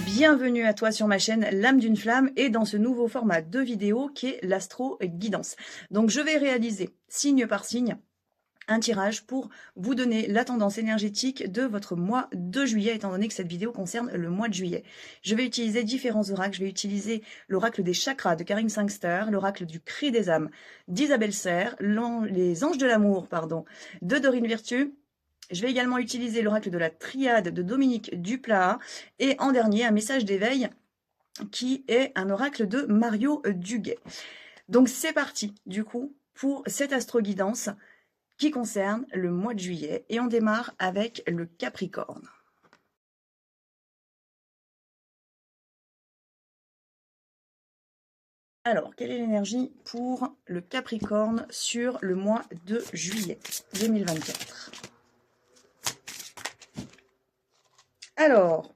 Bienvenue à toi sur ma chaîne L'âme d'une flamme et dans ce nouveau format de vidéo qui est l'astro guidance. Donc je vais réaliser signe par signe un tirage pour vous donner la tendance énergétique de votre mois de juillet, étant donné que cette vidéo concerne le mois de juillet. Je vais utiliser différents oracles. Je vais utiliser l'oracle des chakras de Karim Sangster, l'oracle du cri des âmes d'Isabelle Serre, les anges de l'amour, de Dorine Virtue. Je vais également utiliser l'oracle de la triade de Dominique Duplat et en dernier, un message d'éveil qui est un oracle de Mario Duguay. Donc c'est parti du coup pour cette astro-guidance qui concerne le mois de juillet et on démarre avec le Capricorne. Alors, quelle est l'énergie pour le Capricorne sur le mois de juillet 2024 ? Alors,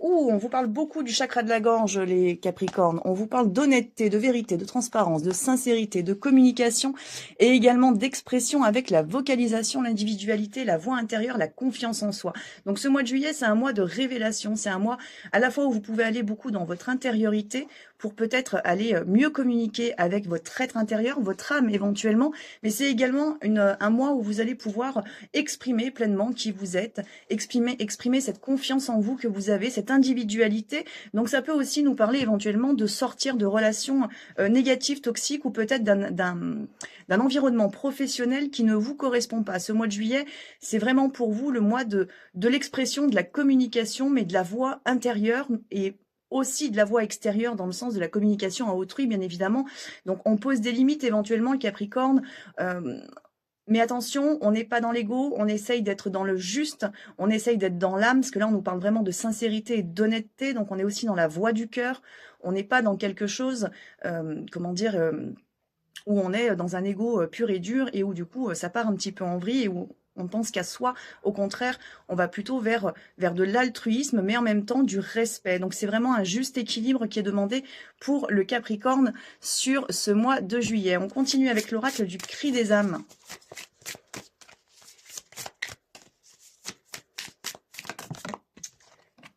on vous parle beaucoup du chakra de la gorge, les Capricornes. On vous parle d'honnêteté, de vérité, de transparence, de sincérité, de communication et également d'expression avec la vocalisation, l'individualité, la voix intérieure, la confiance en soi. Donc ce mois de juillet, c'est un mois de révélation. C'est un mois à la fois où vous pouvez aller beaucoup dans votre intériorité pour peut-être aller mieux communiquer avec votre être intérieur, votre âme éventuellement. Mais c'est également un mois où vous allez pouvoir exprimer pleinement qui vous êtes, exprimer cette confiance en vous que vous avez, cette individualité. Donc ça peut aussi nous parler éventuellement de sortir de relations négatives, toxiques ou peut-être d'un environnement professionnel qui ne vous correspond pas. Ce mois de juillet, c'est vraiment pour vous le mois de l'expression, de la communication, mais de la voix intérieure et aussi de la voix extérieure dans le sens de la communication à autrui, bien évidemment. Donc on pose des limites éventuellement, le Capricorne. Mais attention, on n'est pas dans l'ego, on essaye d'être dans le juste, on essaye d'être dans l'âme, parce que là, on nous parle vraiment de sincérité et d'honnêteté, donc on est aussi dans la voix du cœur, on n'est pas dans quelque chose, où on est dans un ego pur et dur, et où du coup, ça part un petit peu en vrille, et où on pense qu'à soi, au contraire, on va plutôt vers de l'altruisme, mais en même temps du respect. Donc c'est vraiment un juste équilibre qui est demandé pour le Capricorne sur ce mois de juillet. On continue avec l'oracle du cri des âmes.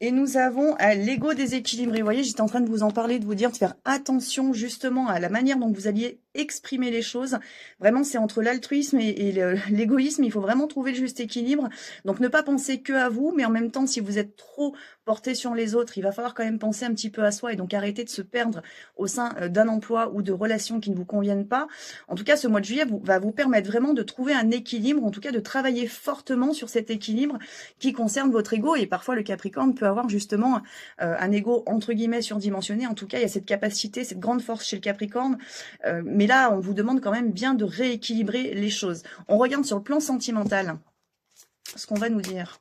Et nous avons l'ego déséquilibré. Vous voyez, j'étais en train de vous en parler, de vous dire de faire attention justement à la manière dont vous alliez exprimer les choses. Vraiment, c'est entre l'altruisme et l'égoïsme. Il faut vraiment trouver le juste équilibre. Donc, ne pas penser que à vous, mais en même temps, si vous êtes trop porté sur les autres, il va falloir quand même penser un petit peu à soi et donc arrêter de se perdre au sein d'un emploi ou de relations qui ne vous conviennent pas. En tout cas, ce mois de juillet va vous permettre vraiment de trouver un équilibre, en tout cas de travailler fortement sur cet équilibre qui concerne votre ego. Et parfois, le Capricorne peut avoir justement un ego entre guillemets surdimensionné. En tout cas, il y a cette capacité, cette grande force chez le Capricorne. Mais là, on vous demande quand même bien de rééquilibrer les choses. On regarde sur le plan sentimental ce qu'on va nous dire.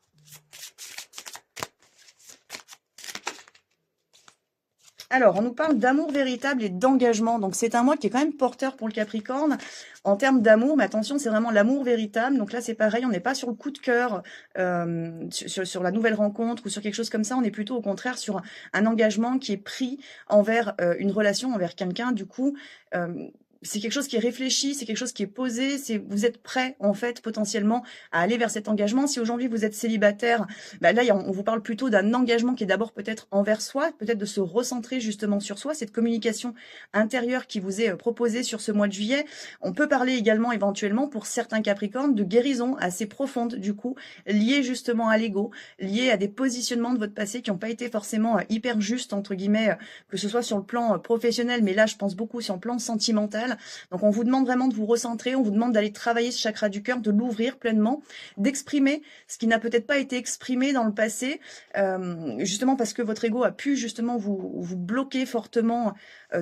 Alors, on nous parle d'amour véritable et d'engagement. Donc, c'est un mois qui est quand même porteur pour le Capricorne en termes d'amour. Mais attention, c'est vraiment l'amour véritable. Donc là, c'est pareil, on n'est pas sur le coup de cœur, sur la nouvelle rencontre ou sur quelque chose comme ça. On est plutôt au contraire sur un engagement qui est pris envers une relation, envers quelqu'un. Du coup, c'est quelque chose qui est réfléchi, c'est quelque chose qui est posé, vous êtes prêt en fait potentiellement à aller vers cet engagement. Si aujourd'hui vous êtes célibataire, là on vous parle plutôt d'un engagement qui est d'abord peut-être envers soi, peut-être de se recentrer justement sur soi, cette communication intérieure qui vous est proposée sur ce mois de juillet. On peut parler également éventuellement pour certains Capricornes de guérison assez profonde du coup, liée justement à l'ego, liée à des positionnements de votre passé qui n'ont pas été forcément hyper justes entre guillemets, que ce soit sur le plan professionnel, mais là je pense beaucoup sur le plan sentimental. Donc on vous demande vraiment de vous recentrer, on vous demande d'aller travailler ce chakra du cœur, de l'ouvrir pleinement, d'exprimer ce qui n'a peut-être pas été exprimé dans le passé, justement parce que votre ego a pu justement vous bloquer fortement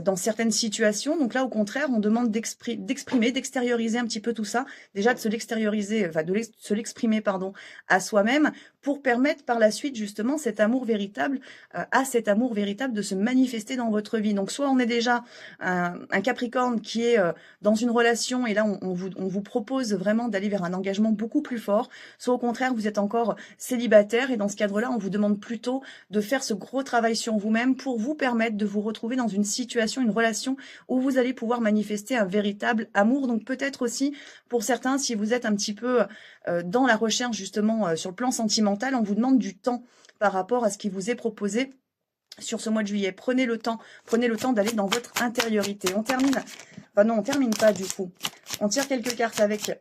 dans certaines situations. Donc là au contraire, on demande d'exprimer, d'extérioriser un petit peu tout ça, déjà de se l'extérioriser, enfin de se l'exprimer à soi-même, pour permettre par la suite justement cet amour véritable, cet amour véritable de se manifester dans votre vie. Donc soit on est déjà un Capricorne qui est dans une relation et là on vous propose vraiment d'aller vers un engagement beaucoup plus fort, soit au contraire vous êtes encore célibataire et dans ce cadre-là on vous demande plutôt de faire ce gros travail sur vous-même pour vous permettre de vous retrouver dans une situation, une relation où vous allez pouvoir manifester un véritable amour. Donc peut-être aussi pour certains, si vous êtes un petit peu dans la recherche justement sur le plan sentimental, on vous demande du temps par rapport à ce qui vous est proposé sur ce mois de juillet. Prenez le temps d'aller dans votre intériorité. On termine, enfin non, on termine pas du coup. On tire quelques cartes avec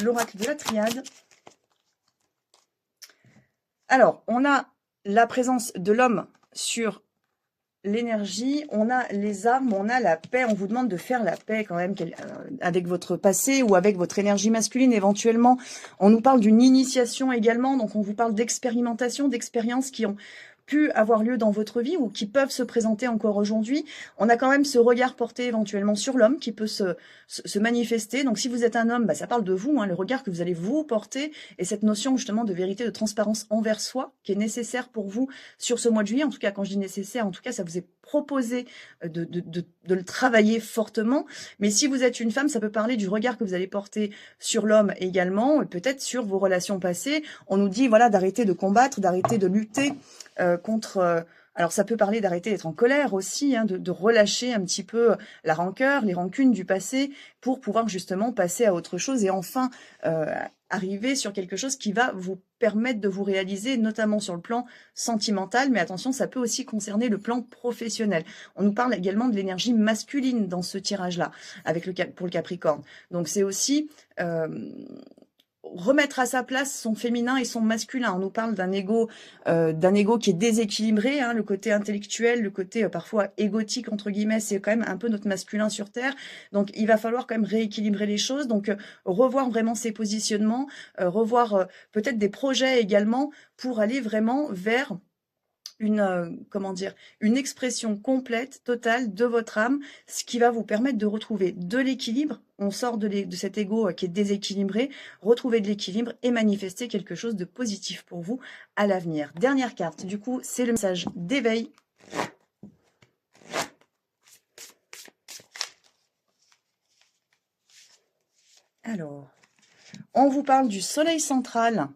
l'oracle de la triade. Alors, on a la présence de l'homme sur l'énergie, on a les armes, on a la paix. On vous demande de faire la paix quand même avec votre passé ou avec votre énergie masculine éventuellement. On nous parle d'une initiation également, donc on vous parle d'expérimentation, d'expériences qui ont pu avoir lieu dans votre vie ou qui peuvent se présenter encore aujourd'hui. On a quand même ce regard porté éventuellement sur l'homme qui peut se manifester. Donc si vous êtes un homme, ça parle de vous, le regard que vous allez vous porter et cette notion justement de vérité, de transparence envers soi qui est nécessaire pour vous sur ce mois de juillet. En tout cas, quand je dis nécessaire, en tout cas, ça vous est proposé de le travailler fortement. Mais si vous êtes une femme, ça peut parler du regard que vous allez porter sur l'homme également, et peut-être sur vos relations passées. On nous dit voilà d'arrêter de combattre, d'arrêter de lutter contre... alors ça peut parler d'arrêter d'être en colère aussi, de relâcher un petit peu la rancœur, les rancunes du passé pour pouvoir justement passer à autre chose et enfin arriver sur quelque chose qui va vous permettre de vous réaliser, notamment sur le plan sentimental, mais attention, ça peut aussi concerner le plan professionnel. On nous parle également de l'énergie masculine dans ce tirage-là, pour le Capricorne. Donc c'est aussi... remettre à sa place son féminin et son masculin. On nous parle d'un ego qui est déséquilibré, le côté intellectuel, le côté parfois égotique entre guillemets, c'est quand même un peu notre masculin sur terre. Donc il va falloir quand même rééquilibrer les choses. Donc revoir vraiment ses positionnements, revoir peut-être des projets également pour aller vraiment vers une expression complète, totale de votre âme, ce qui va vous permettre de retrouver de l'équilibre. On sort de cet ego qui est déséquilibré, retrouver de l'équilibre et manifester quelque chose de positif pour vous à l'avenir. Dernière carte, du coup, c'est le message d'éveil. Alors, on vous parle du soleil central.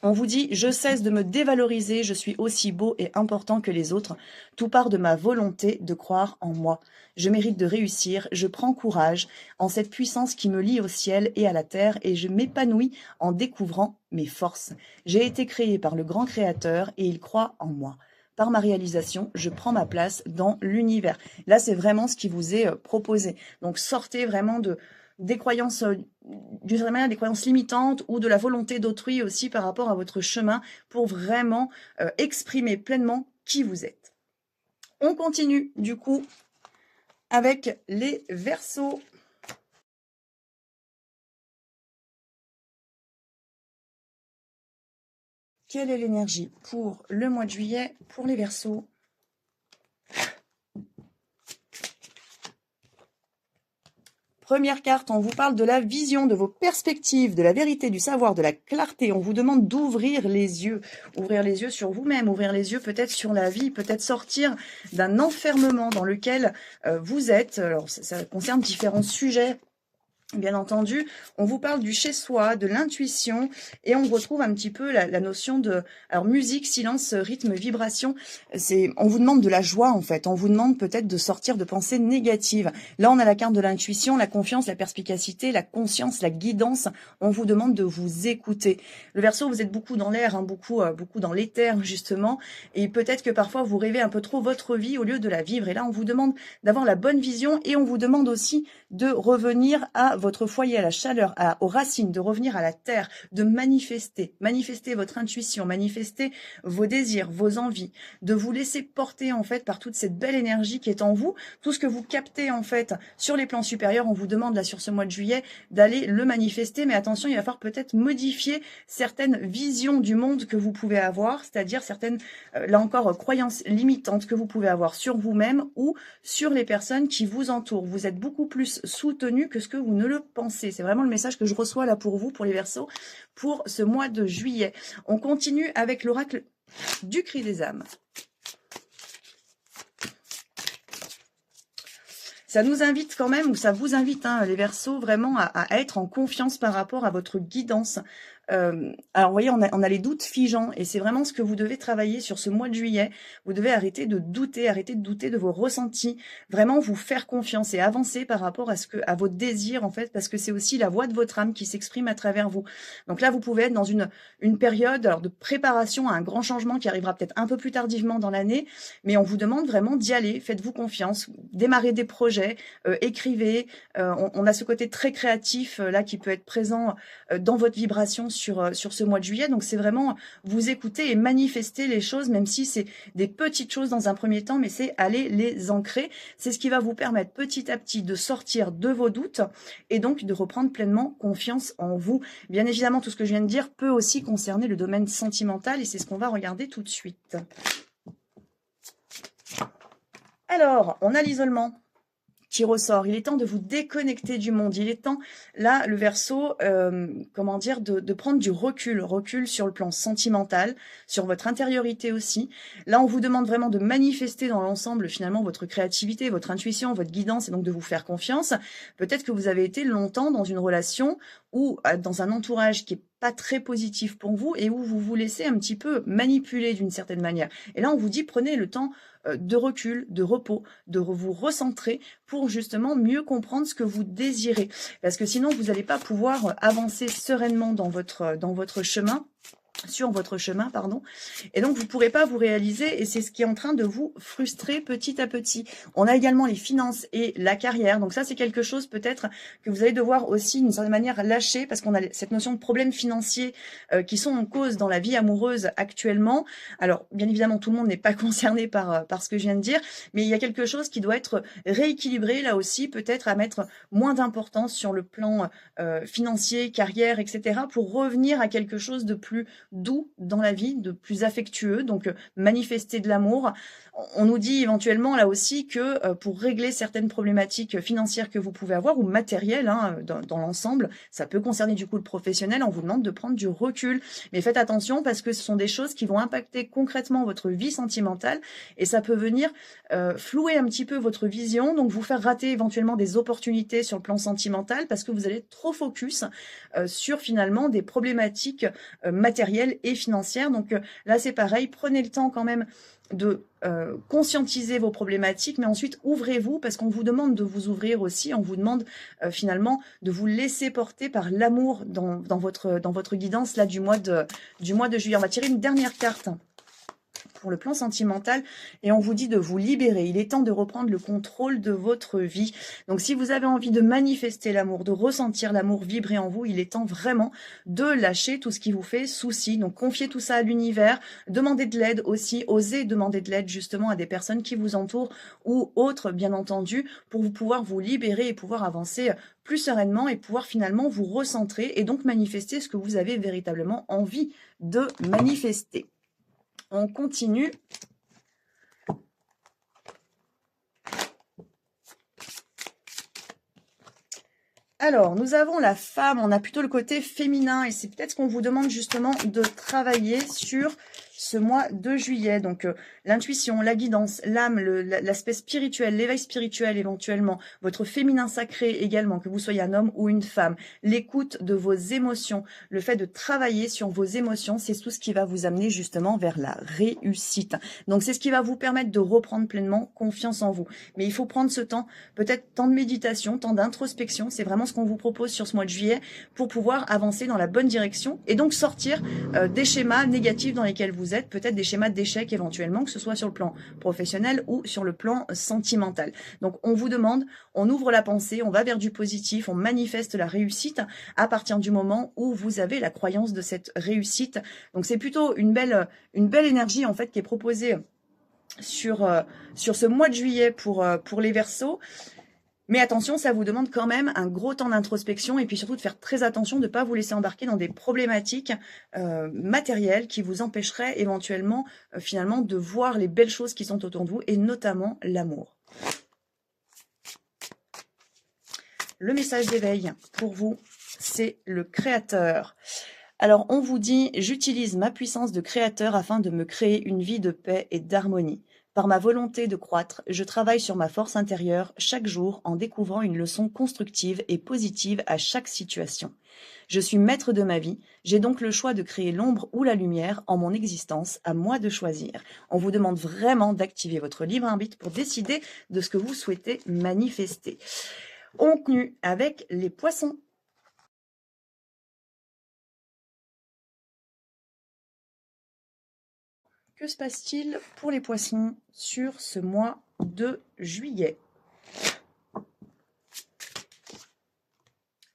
On vous dit, je cesse de me dévaloriser, je suis aussi beau et important que les autres. Tout part de ma volonté de croire en moi. Je mérite de réussir, je prends courage en cette puissance qui me lie au ciel et à la terre et je m'épanouis en découvrant mes forces. J'ai été créé par le grand créateur et il croit en moi. Par ma réalisation, je prends ma place dans l'univers. Là, c'est vraiment ce qui vous est proposé. Donc, sortez vraiment des croyances, d'une certaine manière, des croyances limitantes ou de la volonté d'autrui aussi par rapport à votre chemin pour vraiment exprimer pleinement qui vous êtes. On continue du coup avec les Verseaux. Quelle est l'énergie pour le mois de juillet pour les Verseaux ? Première carte, on vous parle de la vision, de vos perspectives, de la vérité, du savoir, de la clarté. On vous demande d'ouvrir les yeux sur vous-même, ouvrir les yeux peut-être sur la vie, peut-être sortir d'un enfermement dans lequel vous êtes. Alors ça concerne différents sujets. Bien entendu, on vous parle du chez-soi, de l'intuition, et on retrouve un petit peu la notion de musique, silence, rythme, vibration. On vous demande de la joie en fait. On vous demande peut-être de sortir de pensées négatives. Là, on a la carte de l'intuition, la confiance, la perspicacité, la conscience, la guidance. On vous demande de vous écouter. Le Verseau, vous êtes beaucoup dans l'air, beaucoup dans l'éther justement, et peut-être que parfois vous rêvez un peu trop votre vie au lieu de la vivre. Et là, on vous demande d'avoir la bonne vision, et on vous demande aussi de revenir à votre foyer, à la chaleur, aux racines, de revenir à la terre, de manifester votre intuition, manifester vos désirs, vos envies, de vous laisser porter en fait par toute cette belle énergie qui est en vous, tout ce que vous captez en fait sur les plans supérieurs. On vous demande là sur ce mois de juillet d'aller le manifester, mais attention, il va falloir peut-être modifier certaines visions du monde que vous pouvez avoir, c'est-à-dire certaines, là encore, croyances limitantes que vous pouvez avoir sur vous-même ou sur les personnes qui vous entourent. Vous êtes beaucoup plus soutenu que ce que vous ne le penser. C'est vraiment le message que je reçois là pour vous, pour les Verseaux, pour ce mois de juillet. On continue avec l'oracle du cri des âmes. Ça nous invite quand même, ou ça vous invite, hein, les Verseaux, vraiment à être en confiance par rapport à votre guidance. Alors, vous voyez, on a les doutes figeants, et c'est vraiment ce que vous devez travailler sur ce mois de juillet. Vous devez arrêter de douter de vos ressentis, vraiment vous faire confiance et avancer par rapport à vos désirs, en fait, parce que c'est aussi la voix de votre âme qui s'exprime à travers vous. Donc là, vous pouvez être dans une période alors, de préparation à un grand changement qui arrivera peut-être un peu plus tardivement dans l'année, mais on vous demande vraiment d'y aller, faites-vous confiance, démarrez des projets, écrivez, on a ce côté très créatif là qui peut être présent dans votre vibration sur ce mois de juillet. Donc c'est vraiment vous écouter et manifester les choses, même si c'est des petites choses dans un premier temps, mais c'est aller les ancrer. C'est ce qui va vous permettre petit à petit de sortir de vos doutes et donc de reprendre pleinement confiance en vous. Bien évidemment, tout ce que je viens de dire peut aussi concerner le domaine sentimental et c'est ce qu'on va regarder tout de suite. Alors, on a l'isolement qui ressort. Il est temps de vous déconnecter du monde. Il est temps, là, le Verseau, comment dire, de prendre du recul sur le plan sentimental, sur votre intériorité aussi. Là, on vous demande vraiment de manifester dans l'ensemble, finalement, votre créativité, votre intuition, votre guidance, et donc de vous faire confiance. Peut-être que vous avez été longtemps dans une relation ou dans un entourage qui est pas très positif pour vous et où vous vous laissez un petit peu manipuler d'une certaine manière. Et là, on vous dit, prenez le temps de recul, de repos, de vous recentrer pour justement mieux comprendre ce que vous désirez. Parce que sinon, vous n'allez pas pouvoir avancer sereinement dans votre chemin. Sur votre chemin, pardon. Et donc, vous ne pourrez pas vous réaliser et c'est ce qui est en train de vous frustrer petit à petit. On a également les finances et la carrière. Donc ça, c'est quelque chose peut-être que vous allez devoir aussi, d'une certaine manière, lâcher parce qu'on a cette notion de problèmes financiers qui sont en cause dans la vie amoureuse actuellement. Alors, bien évidemment, tout le monde n'est pas concerné par ce que je viens de dire, mais il y a quelque chose qui doit être rééquilibré là aussi, peut-être à mettre moins d'importance sur le plan financier, carrière, etc. pour revenir à quelque chose de plus doux dans la vie, de plus affectueux, donc manifester de l'amour. On nous dit éventuellement là aussi que pour régler certaines problématiques financières que vous pouvez avoir ou matérielles hein, dans l'ensemble, ça peut concerner du coup le professionnel, on vous demande de prendre du recul. Mais faites attention parce que ce sont des choses qui vont impacter concrètement votre vie sentimentale et ça peut venir flouer un petit peu votre vision, donc vous faire rater éventuellement des opportunités sur le plan sentimental parce que vous allez être trop focus sur finalement des problématiques matérielles et financières. Donc là c'est pareil, prenez le temps quand même de conscientiser vos problématiques, mais ensuite ouvrez-vous parce qu'on vous demande de vous ouvrir aussi, on vous demande finalement de vous laisser porter par l'amour dans votre guidance là du mois de juillet. On va tirer une dernière carte pour le plan sentimental et on vous dit de vous libérer. Il est temps de reprendre le contrôle de votre vie. Donc si vous avez envie de manifester l'amour, de ressentir l'amour vibrer en vous, il est temps vraiment de lâcher tout ce qui vous fait souci. Donc confiez tout ça à l'univers, demandez de l'aide aussi, osez demander de l'aide justement à des personnes qui vous entourent ou autres bien entendu pour vous pouvoir vous libérer et pouvoir avancer plus sereinement et pouvoir finalement vous recentrer et donc manifester ce que vous avez véritablement envie de manifester. On continue. Alors, nous avons la femme, on a plutôt le côté féminin et c'est peut-être ce qu'on vous demande justement de travailler sur ce mois de juillet. Donc, l'intuition, la guidance, l'âme, l'aspect spirituel, l'éveil spirituel éventuellement, votre féminin sacré également, que vous soyez un homme ou une femme, l'écoute de vos émotions, le fait de travailler sur vos émotions, c'est tout ce qui va vous amener justement vers la réussite. Donc, c'est ce qui va vous permettre de reprendre pleinement confiance en vous. Mais il faut prendre ce temps, peut-être temps de méditation, temps d'introspection, c'est vraiment ce qu'on vous propose sur ce mois de juillet pour pouvoir avancer dans la bonne direction et donc sortir des schémas négatifs dans lesquels vous êtes, peut-être des schémas d'échec éventuellement, que ce soit sur le plan professionnel ou sur le plan sentimental. Donc on vous demande, on ouvre la pensée, on va vers du positif, on manifeste la réussite à partir du moment où vous avez la croyance de cette réussite. Donc c'est plutôt une belle énergie en fait qui est proposée sur ce mois de juillet pour les Verseaux. Mais attention, ça vous demande quand même un gros temps d'introspection et puis surtout de faire très attention de ne pas vous laisser embarquer dans des problématiques matérielles qui vous empêcheraient éventuellement finalement de voir les belles choses qui sont autour de vous et notamment l'amour. Le message d'éveil pour vous, c'est le créateur. Alors, on vous dit, j'utilise ma puissance de créateur afin de me créer une vie de paix et d'harmonie. Par ma volonté de croître, je travaille sur ma force intérieure chaque jour en découvrant une leçon constructive et positive à chaque situation. Je suis maître de ma vie, j'ai donc le choix de créer l'ombre ou la lumière en mon existence, à moi de choisir. On vous demande vraiment d'activer votre libre arbitre pour décider de ce que vous souhaitez manifester. On continue avec les poissons. Que se passe-t-il pour les poissons sur ce mois de juillet?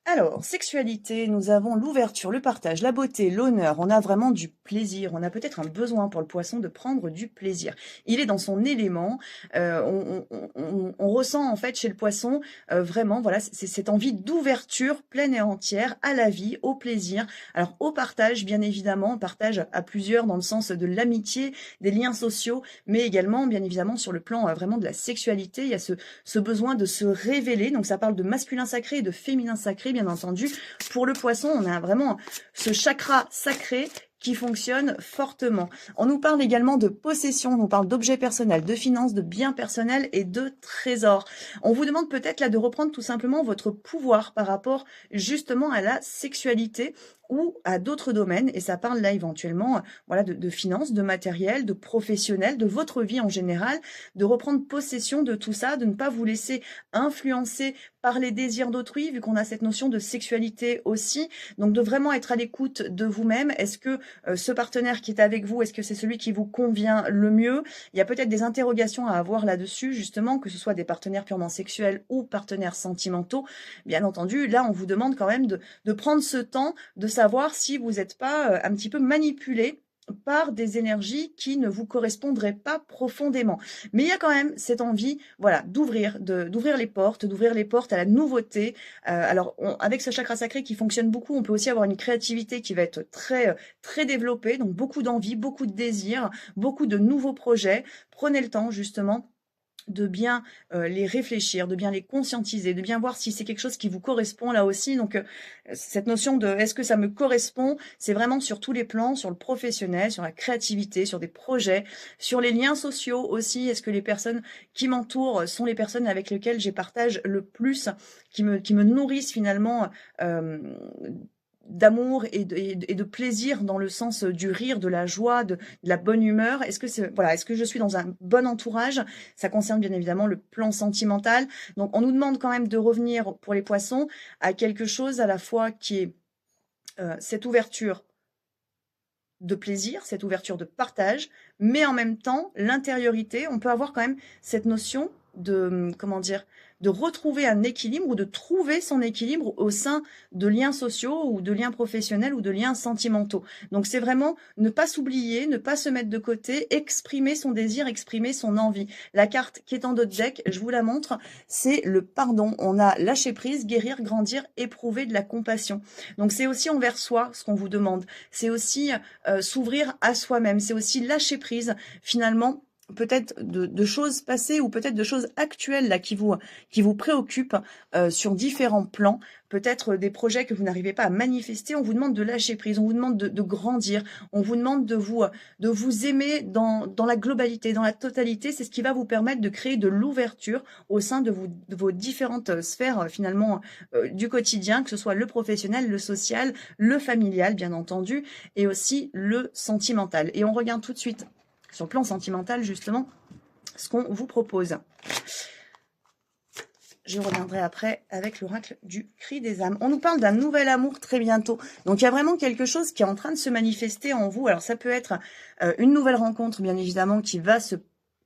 Alors, sexualité, nous avons l'ouverture, le partage, la beauté, l'honneur. On a vraiment du plaisir. On a peut-être un besoin pour le poisson de prendre du plaisir. Il est dans son élément. On ressent en fait chez le poisson vraiment, voilà, c'est cette envie d'ouverture pleine et entière à la vie, au plaisir. Alors au partage, bien évidemment, partage à plusieurs dans le sens de l'amitié, des liens sociaux, mais également, bien évidemment, sur le plan vraiment de la sexualité. Il y a ce besoin de se révéler. Donc ça parle de masculin sacré et de féminin sacré, bien entendu. Pour le poisson, on a vraiment ce chakra sacré qui fonctionne fortement. On nous parle également de possession, on nous parle d'objets personnels, de finances, de biens personnels et de trésors. On vous demande peut-être là de reprendre tout simplement votre pouvoir par rapport justement à la sexualité ou à d'autres domaines, et ça parle là éventuellement voilà, de finances, de matériel, de professionnel, de votre vie en général, de reprendre possession de tout ça, de ne pas vous laisser influencer par les désirs d'autrui, vu qu'on a cette notion de sexualité aussi, donc de vraiment être à l'écoute de vous-même. Est-ce que ce partenaire qui est avec vous, est-ce que c'est celui qui vous convient le mieux? Il y a peut-être des interrogations à avoir là-dessus, justement, que ce soit des partenaires purement sexuels ou partenaires sentimentaux. Bien entendu, là, on vous demande quand même de prendre ce temps, de savoir si vous n'êtes pas un petit peu manipulé par des énergies qui ne vous correspondraient pas profondément. Mais il y a quand même cette envie, voilà, d'ouvrir les portes à la nouveauté. Alors, avec ce chakra sacré qui fonctionne beaucoup, on peut aussi avoir une créativité qui va être très, très développée, donc beaucoup d'envie, beaucoup de désir, beaucoup de nouveaux projets. Prenez le temps, justement, de bien les réfléchir, de bien les conscientiser, de bien voir si c'est quelque chose qui vous correspond là aussi. Donc cette notion de est-ce que ça me correspond, c'est vraiment sur tous les plans, sur le professionnel, sur la créativité, sur des projets, sur les liens sociaux aussi. Est-ce que les personnes qui m'entourent sont les personnes avec lesquelles je partage le plus, qui me nourrissent finalement d'amour et de plaisir dans le sens du rire, de la joie, de la bonne humeur. Est-ce que je suis dans un bon entourage? Ça concerne bien évidemment le plan sentimental. Donc on nous demande quand même de revenir pour les poissons à quelque chose à la fois qui est cette ouverture de plaisir, cette ouverture de partage, mais en même temps l'intériorité. On peut avoir quand même cette notion de, comment dire, de retrouver un équilibre ou de trouver son équilibre au sein de liens sociaux ou de liens professionnels ou de liens sentimentaux. Donc c'est vraiment ne pas s'oublier, ne pas se mettre de côté, exprimer son désir, exprimer son envie. La carte qui est en dos de deck, je vous la montre, c'est le pardon. On a lâcher prise, guérir, grandir, éprouver de la compassion. Donc c'est aussi envers soi ce qu'on vous demande. C'est aussi s'ouvrir à soi-même. C'est aussi lâcher prise finalement, peut-être de choses passées ou peut-être de choses actuelles là qui vous préoccupent sur différents plans, peut-être des projets que vous n'arrivez pas à manifester. On vous demande de lâcher prise, on vous demande de grandir, on vous demande de vous aimer dans la globalité, dans la totalité. C'est ce qui va vous permettre de créer de l'ouverture au sein de vos différentes sphères finalement du quotidien, que ce soit le professionnel, le social, le familial bien entendu, et aussi le sentimental. Et on regarde tout de suite sur le plan sentimental, justement, ce qu'on vous propose. Je reviendrai après avec l'oracle du cri des âmes. On nous parle d'un nouvel amour très bientôt. Donc, il y a vraiment quelque chose qui est en train de se manifester en vous. Alors, ça peut être une nouvelle rencontre, bien évidemment, qui va se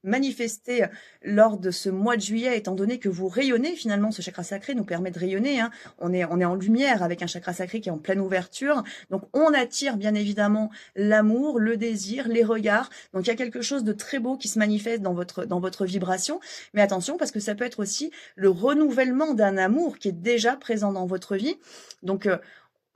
manifester lors de ce mois de juillet, étant donné que vous rayonnez. Finalement, ce chakra sacré nous permet de rayonner, hein. On est en lumière avec un chakra sacré qui est en pleine ouverture. Donc, on attire bien évidemment l'amour, le désir, les regards. Donc, il y a quelque chose de très beau qui se manifeste dans votre vibration. Mais attention, parce que ça peut être aussi le renouvellement d'un amour qui est déjà présent dans votre vie. Donc,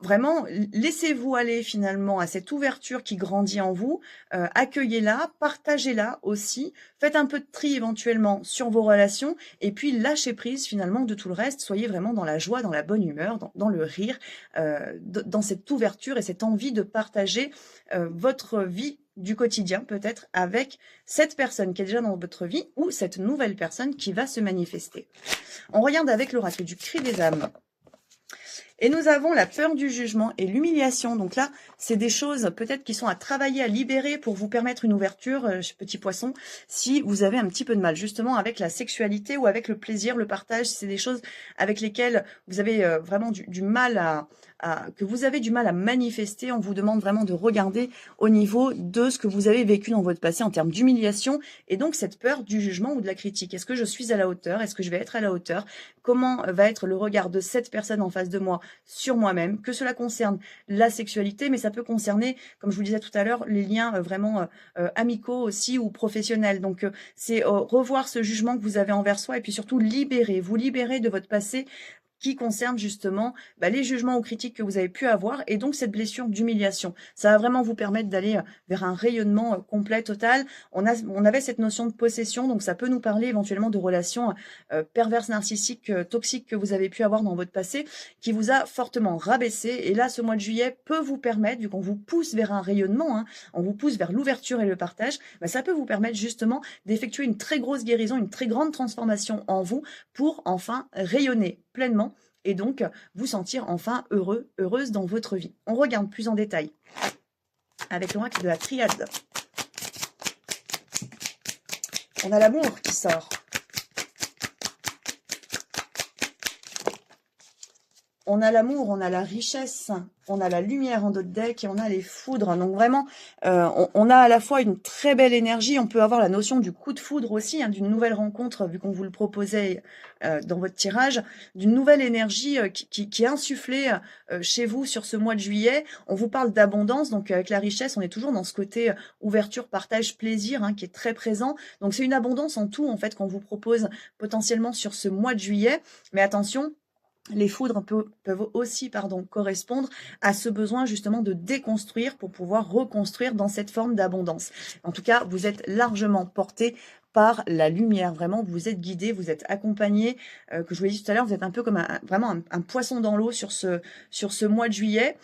Vraiment, laissez-vous aller finalement à cette ouverture qui grandit en vous, accueillez-la, partagez-la aussi, faites un peu de tri éventuellement sur vos relations et puis lâchez prise finalement de tout le reste. Soyez vraiment dans la joie, dans la bonne humeur, dans le rire, dans cette ouverture et cette envie de partager votre vie du quotidien peut-être avec cette personne qui est déjà dans votre vie ou cette nouvelle personne qui va se manifester. On regarde avec l'oracle du cri des âmes. Et nous avons la peur du jugement et l'humiliation. Donc là, c'est des choses peut-être qui sont à travailler, à libérer pour vous permettre une ouverture, petit poisson, si vous avez un petit peu de mal justement avec la sexualité ou avec le plaisir, le partage. C'est des choses avec lesquelles vous avez vraiment du mal que vous avez du mal à manifester. On vous demande vraiment de regarder au niveau de ce que vous avez vécu dans votre passé en termes d'humiliation et donc cette peur du jugement ou de la critique. Est-ce que je suis à la hauteur? Est-ce que je vais être à la hauteur? Comment va être le regard de cette personne en face de moi sur moi-même? Que cela concerne la sexualité, mais ça peut concerner, comme je vous le disais tout à l'heure, les liens vraiment amicaux aussi ou professionnels. Donc c'est revoir ce jugement que vous avez envers soi et puis surtout vous libérer de votre passé qui concerne justement les jugements ou critiques que vous avez pu avoir et donc cette blessure d'humiliation. Ça va vraiment vous permettre d'aller vers un rayonnement complet, total. On avait cette notion de possession, donc ça peut nous parler éventuellement de relations perverses, narcissiques, toxiques que vous avez pu avoir dans votre passé, qui vous a fortement rabaissé. Et là, ce mois de juillet peut vous permettre, vu qu'on vous pousse vers un rayonnement, on vous pousse vers l'ouverture et le partage, ça peut vous permettre justement d'effectuer une très grosse guérison, une très grande transformation en vous pour enfin rayonner pleinement et donc vous sentir enfin heureux, heureuse dans votre vie. On regarde plus en détail avec l'oracle de la triade. On a l'amour qui sort. On a l'amour, on a la richesse, on a la lumière en d'autres decks et on a les foudres. Donc vraiment, on a à la fois une très belle énergie. On peut avoir la notion du coup de foudre aussi, d'une nouvelle rencontre, vu qu'on vous le proposait dans votre tirage, d'une nouvelle énergie qui est insufflée chez vous sur ce mois de juillet. On vous parle d'abondance, donc avec la richesse, on est toujours dans ce côté ouverture, partage, plaisir qui est très présent. Donc c'est une abondance en tout, en fait, qu'on vous propose potentiellement sur ce mois de juillet. Mais attention, les foudres peuvent aussi correspondre à ce besoin justement de déconstruire pour pouvoir reconstruire dans cette forme d'abondance. En tout cas, vous êtes largement porté par la lumière, vraiment, vous êtes guidé, vous êtes accompagné, que je vous l'ai dit tout à l'heure, vous êtes un peu comme un poisson dans l'eau sur ce mois de juillet.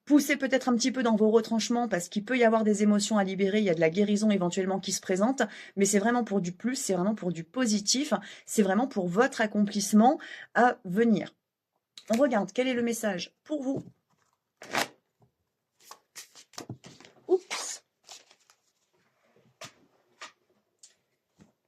Poussez peut-être un petit peu dans vos retranchements parce qu'il peut y avoir des émotions à libérer, il y a de la guérison éventuellement qui se présente, mais c'est vraiment pour du plus, c'est vraiment pour du positif, c'est vraiment pour votre accomplissement à venir. On regarde quel est le message pour vous. Oups.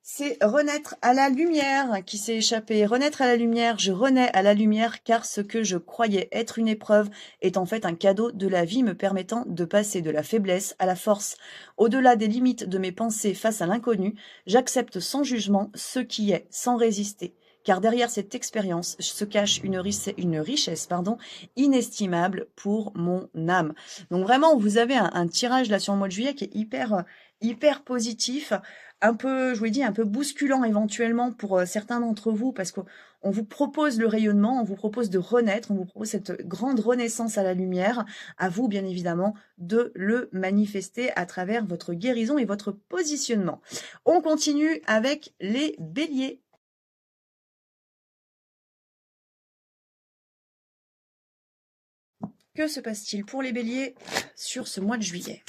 C'est renaître à la lumière qui s'est échappé. Renaître à la lumière, je renais à la lumière car ce que je croyais être une épreuve est en fait un cadeau de la vie me permettant de passer de la faiblesse à la force. Au-delà des limites de mes pensées face à l'inconnu, j'accepte sans jugement ce qui est, sans résister. Car derrière cette expérience se cache une richesse inestimable pour mon âme. Donc vraiment, vous avez un tirage là sur le mois de juillet qui est hyper positif, un peu, je vous l'ai dit, un peu bousculant éventuellement pour certains d'entre vous, parce qu'on vous propose le rayonnement, on vous propose de renaître, on vous propose cette grande renaissance à la lumière, à vous bien évidemment de le manifester à travers votre guérison et votre positionnement. On continue avec les béliers. Que se passe-t-il pour les béliers sur ce mois de juillet ?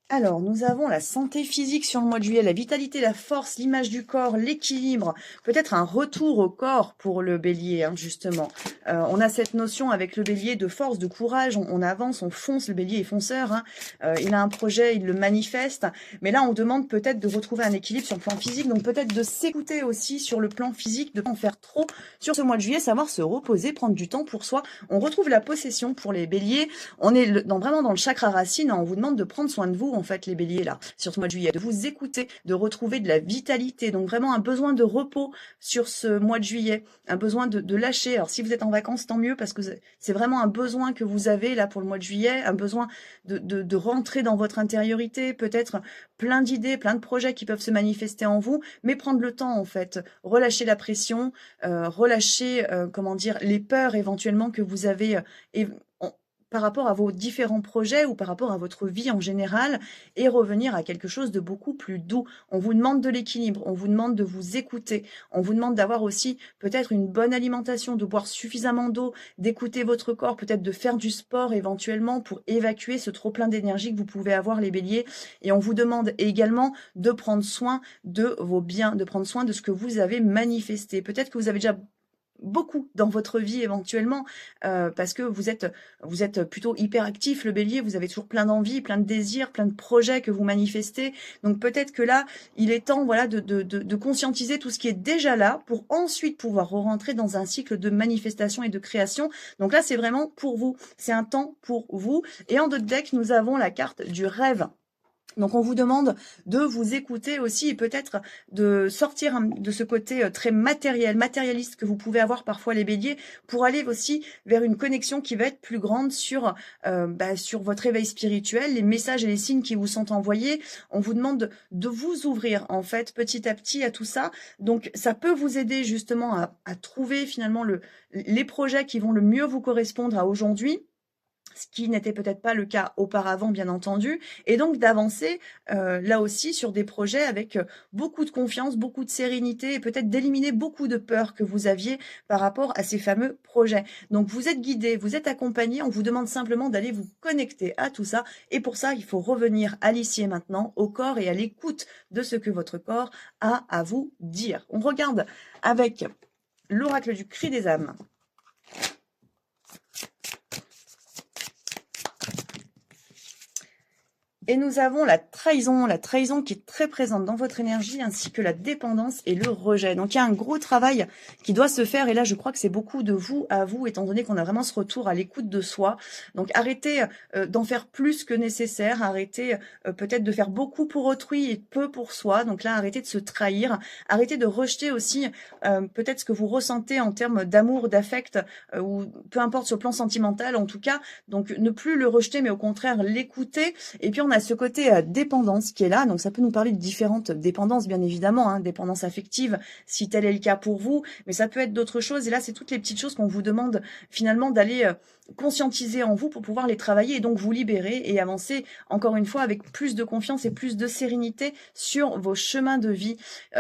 Alors, nous avons la santé physique sur le mois de juillet, la vitalité, la force, l'image du corps, l'équilibre, peut-être un retour au corps pour le bélier, justement. On a cette notion avec le bélier de force, de courage, on avance, on fonce, le bélier est fonceur, il a un projet, il le manifeste, mais là on demande peut-être de retrouver un équilibre sur le plan physique, donc peut-être de s'écouter aussi sur le plan physique, de ne pas en faire trop sur ce mois de juillet, savoir se reposer, prendre du temps pour soi. On retrouve la possession pour les béliers, on est vraiment dans le chakra racine, on vous demande de prendre soin de vous, fait, les béliers, là, sur ce mois de juillet, de vous écouter, de retrouver de la vitalité. Donc vraiment un besoin de repos sur ce mois de juillet, un besoin de lâcher. Alors si vous êtes en vacances, tant mieux, parce que c'est vraiment un besoin que vous avez là pour le mois de juillet, un besoin de rentrer dans votre intériorité, peut-être plein d'idées, plein de projets qui peuvent se manifester en vous, mais prendre le temps en fait, relâcher la pression, relâcher, comment dire, les peurs éventuellement que vous avez par rapport à vos différents projets ou par rapport à votre vie en général, et revenir à quelque chose de beaucoup plus doux. On vous demande de l'équilibre, on vous demande de vous écouter, on vous demande d'avoir aussi peut-être une bonne alimentation, de boire suffisamment d'eau, d'écouter votre corps, peut-être de faire du sport éventuellement pour évacuer ce trop-plein d'énergie que vous pouvez avoir, les béliers. Et on vous demande également de prendre soin de vos biens, de prendre soin de ce que vous avez manifesté. Peut-être que vous avez déjà beaucoup dans votre vie éventuellement, parce que vous êtes plutôt hyperactif, le bélier, vous avez toujours plein d'envies, plein de désirs, plein de projets que vous manifestez. Donc peut-être que là, il est temps voilà, de conscientiser tout ce qui est déjà là pour ensuite pouvoir rentrer dans un cycle de manifestation et de création. Donc là, c'est vraiment pour vous, c'est un temps pour vous. Et en 2 deck, nous avons la carte du rêve. Donc on vous demande de vous écouter aussi et peut-être de sortir de ce côté très matérialiste que vous pouvez avoir parfois les béliers, pour aller aussi vers une connexion qui va être plus grande sur votre éveil spirituel, les messages et les signes qui vous sont envoyés. On vous demande de vous ouvrir en fait petit à petit à tout ça. Donc ça peut vous aider justement à trouver finalement les projets qui vont le mieux vous correspondre à aujourd'hui, ce qui n'était peut-être pas le cas auparavant, bien entendu, et donc d'avancer là aussi sur des projets avec beaucoup de confiance, beaucoup de sérénité, et peut-être d'éliminer beaucoup de peurs que vous aviez par rapport à ces fameux projets. Donc vous êtes guidé, vous êtes accompagné, on vous demande simplement d'aller vous connecter à tout ça, et pour ça, il faut revenir à l'ici et maintenant, au corps et à l'écoute de ce que votre corps a à vous dire. On regarde avec l'oracle du cri des âmes. Et nous avons la trahison qui est très présente dans votre énergie, ainsi que la dépendance et le rejet. Donc il y a un gros travail qui doit se faire, et là je crois que c'est beaucoup de vous à vous, étant donné qu'on a vraiment ce retour à l'écoute de soi. Donc arrêtez d'en faire plus que nécessaire, arrêtez peut-être de faire beaucoup pour autrui et peu pour soi. Donc là, arrêtez de se trahir, arrêtez de rejeter aussi peut-être ce que vous ressentez en termes d'amour, d'affect, ou peu importe sur le plan sentimental en tout cas. Donc ne plus le rejeter, mais au contraire l'écouter. Et puis on a ce côté dépendance qui est là, donc ça peut nous parler de différentes dépendances, bien évidemment, hein, dépendance affective, si tel est le cas pour vous, mais ça peut être d'autres choses, et là c'est toutes les petites choses qu'on vous demande finalement d'aller conscientiser en vous pour pouvoir les travailler et donc vous libérer et avancer encore une fois avec plus de confiance et plus de sérénité sur vos chemins de vie.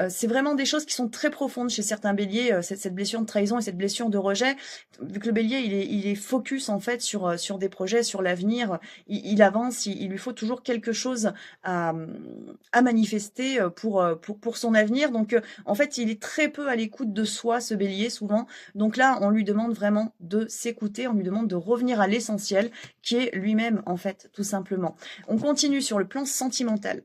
C'est vraiment des choses qui sont très profondes chez certains béliers, cette blessure de trahison et cette blessure de rejet, vu que le bélier il est focus en fait sur des projets, sur l'avenir, il avance, il lui faut toujours quelque chose à manifester pour son avenir. Donc en fait il est très peu à l'écoute de soi, ce bélier, souvent. Donc là on lui demande vraiment de s'écouter, on lui demande de revenir à l'essentiel qui est lui-même en fait, tout simplement. On continue sur le plan sentimental.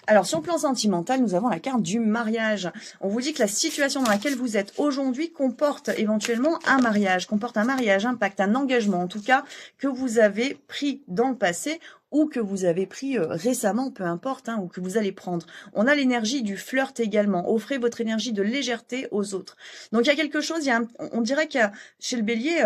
Alors, sur le plan sentimental, nous avons la carte du mariage. On vous dit que la situation dans laquelle vous êtes aujourd'hui comporte éventuellement un mariage, un pacte, un engagement, en tout cas, que vous avez pris dans le passé ou que vous avez pris récemment, peu importe, hein, ou que vous allez prendre. On a l'énergie du flirt également. Offrez votre énergie de légèreté aux autres. Donc, il y a quelque chose, on dirait qu'il y a chez le bélier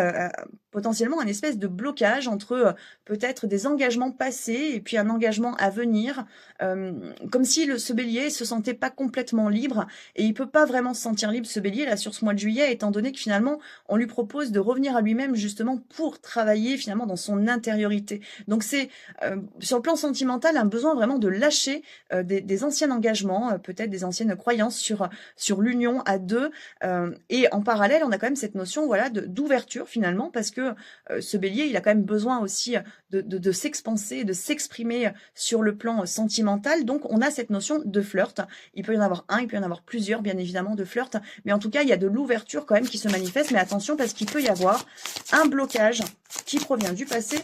potentiellement un espèce de blocage entre peut-être des engagements passés et puis un engagement à venir, comme si ce bélier se sentait pas complètement libre, et il peut pas vraiment se sentir libre, ce bélier là, sur ce mois de juillet, étant donné que finalement on lui propose de revenir à lui-même justement pour travailler finalement dans son intériorité. Donc c'est sur le plan sentimental un besoin vraiment de lâcher des anciens engagements, peut-être des anciennes croyances sur l'union à deux, et en parallèle on a quand même cette notion voilà d'ouverture finalement, parce que ce bélier il a quand même besoin aussi de s'expanser, de s'exprimer sur le plan sentimental. Donc on a cette notion de flirt. Il peut y en avoir un, il peut y en avoir plusieurs bien évidemment de flirt, mais en tout cas il y a de l'ouverture quand même qui se manifeste. Mais attention, parce qu'il peut y avoir un blocage qui provient du passé